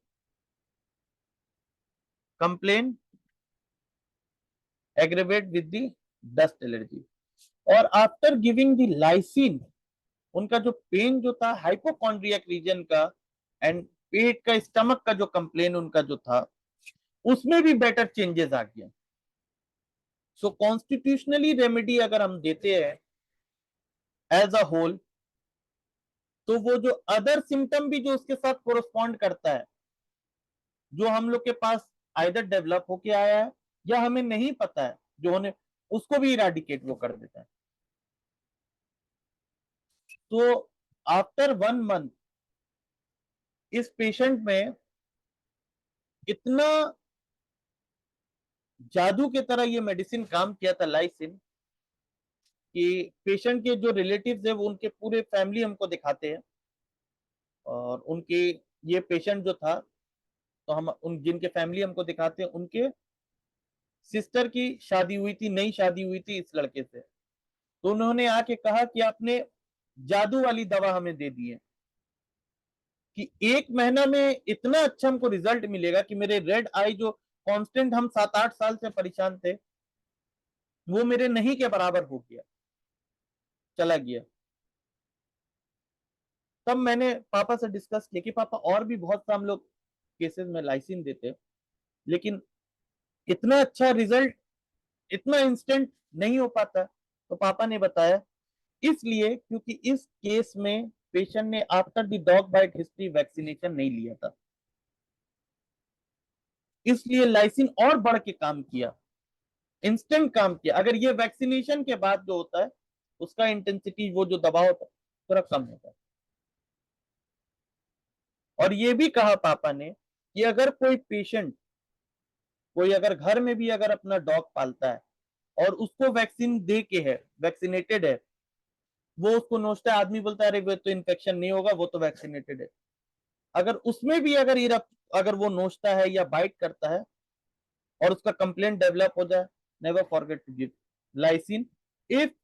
complain aggravate with the dust allergy। और आफ्टर गिविंग द लाइसिन उनका जो पेन जो था हाइपोकॉन्ड्रियक रीजन का एंड पेट का स्टमक का जो कंप्लेन उनका जो था उसमें भी बेटर चेंजेस आ गया। सो कॉन्स्टिट्यूशनली रेमेडी अगर हम देते हैं एज अ होल, तो वो जो अदर सिम्टम भी जो उसके साथ कोरस्पॉन्ड करता है, जो हम लोग के पास आइदर डेवलप होके आया है या हमें नहीं पता है जो होने, उसको भी इराडिकेट वो कर देता है। तो आफ्टर 1 मंथ इस पेशेंट में इतना जादू की तरह ये मेडिसिन काम किया था लाइसिन, कि पेशेंट के जो रिलेटिव्स है वो उनके पूरे फैमिली हमको दिखाते हैं। और उनके ये पेशेंट जो था, तो हम उन जिनके फैमिली हमको दिखाते हैं उनके सिस्टर की शादी हुई थी, नई शादी हुई थी इस लड़के से। तो उन्होंने आके कहा कि आपने जादू वाली दवा हमें दे दी है कि 1 महीना में इतना अच्छा हमको रिजल्ट मिलेगा कि मेरे रेड आई जो कांस्टेंट हम 7-8 साल से परेशान थे वो मेरे नहीं के बराबर हो गया, चला गया। तब मैंने पापा से डिस्कस किया कि पापा और भी बहुत सा हम लोग केसेस में लाइसिन देते हैं, लेकिन इतना अच्छा रिजल्ट इतना इंस्टेंट नहीं हो पाता। तो पापा ने बताया इसलिए क्योंकि इस केस में पेशेंट ने after the dog bite history vaccination नहीं लिया था, इसलिए लाइसिन और बढ़ के काम किया, इंस्टेंट काम किया। अगर ये वैक्सीनेशन के बाद जो होता है उसका इंटेंसिटी वो जो दबाव होता है थोड़ा कम होता है। और ये भी कहा पापा ने कि अगर कोई पेशेंट, कोई अगर घर में भी अगर अपना डॉग पालता है और उसको वैक्सीन दे के है, वैक्सीनेटेड है, वो उसको नोचता है, आदमी बोलता है अरे वो तो इन्फेक्शन नहीं होगा, वो तो वैक्सीनेटेड है। अगर उसमें भी अगर वो नोचता है या बाइट करता है और उसका कंप्लेंट डेवलप हो जाए, never forget to give lyssin if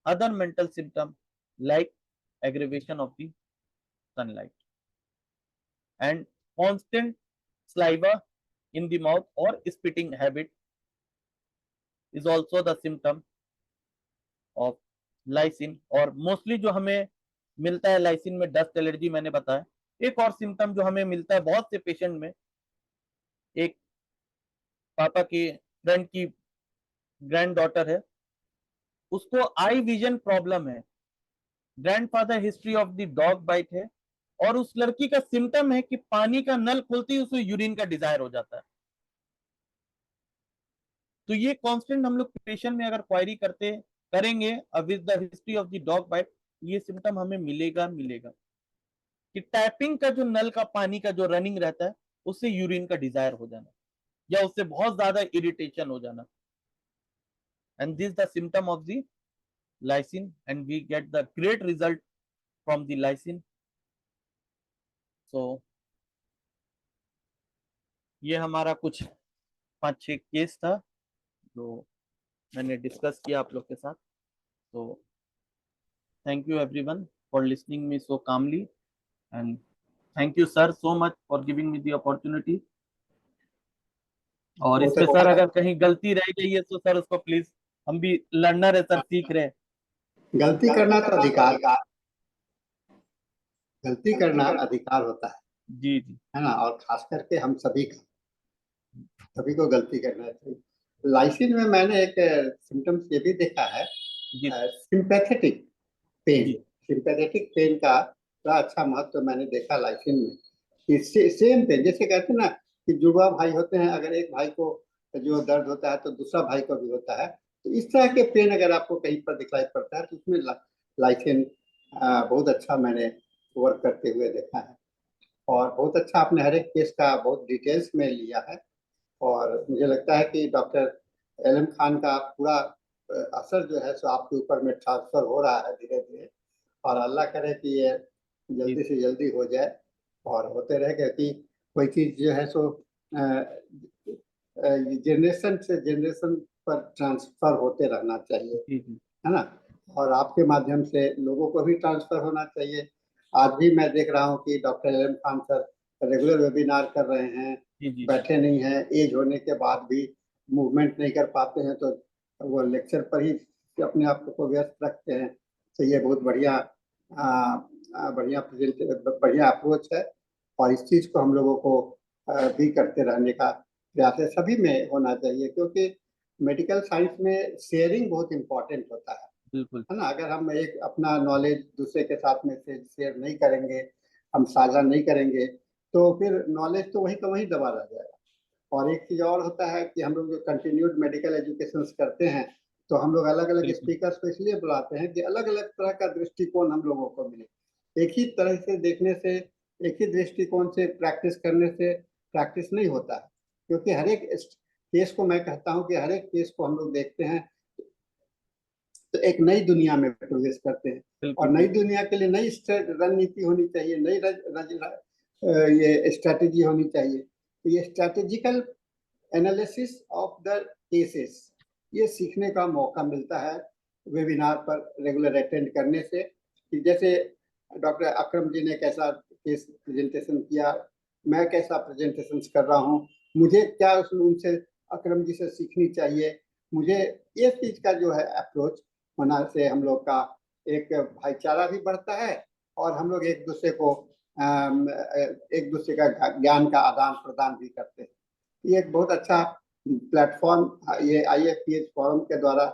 other mental symptom like aggravation of the sunlight and constant saliva in the mouth or spitting habit is also the symptom of lysine. और mostly जो हमें मिलता है lysine में dust allergy मैंने बताया। एक और सिम्टम जो हमें मिलता है बहुत से पेशेंट में, एक पापा की फ्रेंड की ग्रैंड डॉटर है, उसको आई विजन प्रॉब्लम है, grandfather history of the dog bite है, और उस लड़की का सिम्टम है कि पानी का नल खुलते ही उसे यूरिन का डिजायर हो जाता है। तो ये कांस्टेंट हम लोग पेशेंट में अगर क्वायरी करते करेंगे with the history of the dog bite, ये सिम्टम हमें मिलेगा मिलेगा कि टैपिंग का जो नल का पानी का जो रनिंग रहता है उससे यूरिन का डिजायर हो जाना या उससे बहुत ज्यादा इरिटेशन हो जाना, and this the symptom of the lyssin and we get the great result from the lyssin. So ये हमारा कुछ 5-6 केस था जो मैंने डिस्कस किया आप लोग के साथ। तो thank you everyone for listening me so calmly, and thank you sir so much for giving me the opportunity. और बहुत इसमें सर अच्छा। अगर कहीं गलती रह गई है तो सर उसको प्लीज, हम भी लर्नर है सर, सीख रहे हैं। गलती करना तो अधिकार, गलती करना अधिकार होता जी जी है ना, और खास करके हम सभी को गलती करना चाहिए। लाइसिन में मैंने एक सिम्टम्स ये भी देखा है, जी सिंपैथेटिक पेन। जी सिंपैथेटिक पेन का बड़ा अच्छा महत्व मैंने देखा लाइसिन में, कि सेम पेन, जैसे कहते हैं ना कि जुड़वा भाई होते हैं, अगर एक भाई को जो दर्द होता है तो दूसरा भाई को भी होता है। तो इस तरह के पेन अगर आपको कहीं पर दिखाई पड़ता है तो उसमें लाइसिन बहुत अच्छा मैंने वर्क करते हुए देखा है। और बहुत अच्छा आपने हर एक केस का बहुत डिटेल्स में लिया है। और मुझे लगता है कि डॉक्टर एलएम खान का पूरा असर जो है सो आपके ऊपर में ट्रांसफर हो रहा है धीरे धीरे। और अल्लाह करे कि ये जी जल्दी से जल्दी हो जाए और होते रहे, क्योंकि कोई चीज़ जो है सो जनरेशन से जनरेशन पर ट्रांसफर होते रहना चाहिए, जी जी है ना। और आपके माध्यम से लोगों को भी ट्रांसफर होना चाहिए। आज भी मैं देख रहा हूँ कि doctor LM Khan sir regular webinar कर रहे हैं, जी जी बैठे नहीं हैं, एज होने के बाद भी मूवमेंट नहीं कर पाते हैं, तो वो लेक्चर पर ही अपने आप को व्यस्त रखते हैं। तो ये बहुत बढ़िया बढ़िया अप्रोच है। और इस चीज़ को हम लोगों को भी करते रहने का प्रयास है, सभी में होना चाहिए, क्योंकि मेडिकल साइंस में शेयरिंग बहुत इम्पोर्टेंट होता बिल्कुल है ना। अगर हम एक अपना नॉलेज दूसरे के साथ में से शेयर नहीं करेंगे, हम साझा नहीं करेंगे, तो फिर नॉलेज तो वहीं का वहीं दबा रह जाएगा। और एक चीज़ और होता है कि हम लोग जो कंटिन्यूड मेडिकल एजुकेशन करते हैं, तो हम लोग अलग अलग बिल्कुल स्पीकर्स को इसलिए बुलाते हैं कि अलग अलग तरह का दृष्टिकोण हम लोगों को मिले। एक ही तरह से देखने से, एक ही दृष्टिकोण से प्रैक्टिस करने से प्रैक्टिस नहीं होता है, क्योंकि हर एक केस को, मैं कहता हूँ कि हर एक केस को हम लोग देखते हैं तो एक नई दुनिया में प्रवेश करते हैं। और बिल्कुल नई बिल्कुल दुनिया के लिए नई रणनीति होनी चाहिए, नई ये स्ट्रैटेजी होनी चाहिए। तो ये strategical analysis of the cases, ये सीखने का मौका मिलता है वेबिनार पर रेगुलर अटेंड करने से। कि जैसे डॉक्टर अकरम जी ने कैसा केस प्रेजेंटेशन किया, मैं कैसा प्रेजेंटेशन कर रहा हूँ, मुझे क्या उनसे, अकरम जी से सीखनी चाहिए। मुझे ये चीज का जो है अप्रोच होना से हम लोग का एक भाईचारा भी बढ़ता है, और हम लोग एक दूसरे को एक दूसरे का ज्ञान का आदान प्रदान भी करते हैं। ये एक बहुत अच्छा प्लेटफॉर्म ये IFPH फोरम के द्वारा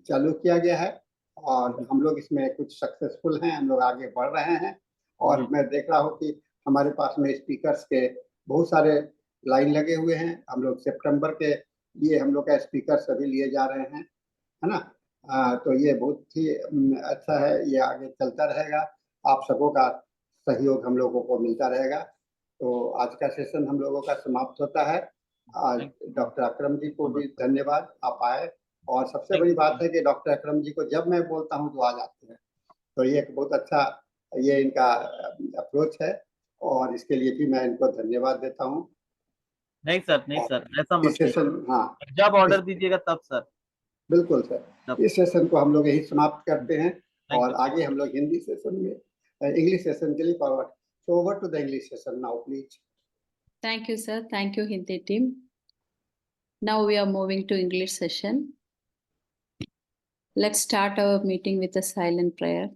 चालू किया गया है, और जी हम लोग इसमें कुछ सक्सेसफुल हैं, हम लोग आगे बढ़ रहे हैं। और जी मैं देख रहा हूँ कि हमारे पास में स्पीकर्स के बहुत सारे लाइन लगे हुए हैं। हम लोग सितंबर के लिए हम लोग का स्पीकर सभी लिए जा रहे हैं, है ना। तो ये बहुत ही अच्छा है, ये आगे चलता रहेगा। आप सबों का सहयोग हम लोगों को मिलता रहेगा। तो आज का सेशन हम लोगों का समाप्त होता है। आज थैंक डॉक्टर अकरम जी को सो भी मच सर, धन्यवाद, आप आए। और सबसे थैंक बड़ी यू सो बात मच। है कि डॉक्टर अकरम जी को जब मैं बोलता हूँ तो आ जाते हैं। तो ये एक बहुत अच्छा, ये इनका अप्रोच है, और इसके लिए भी मैं इनको धन्यवाद देता हूँ। नहीं सर, नहीं और सर, ऐसा इस मत सेशन, कीजिए, हाँ, जब इस ऑर्डर दीजिएगा तब सर, बिल्कुल तब। सर, इस सेशन को हम लोग यही समाप्त करते हैं। थैंक और यू। आगे हम लोग हिंदी सेशन में, इंग्लिश सेशन के लिए forward. So over to the English session now please. Thank you, sir. Thank you, Hindi team. Now we are moving to English session. Let's start our meeting with a silent prayer.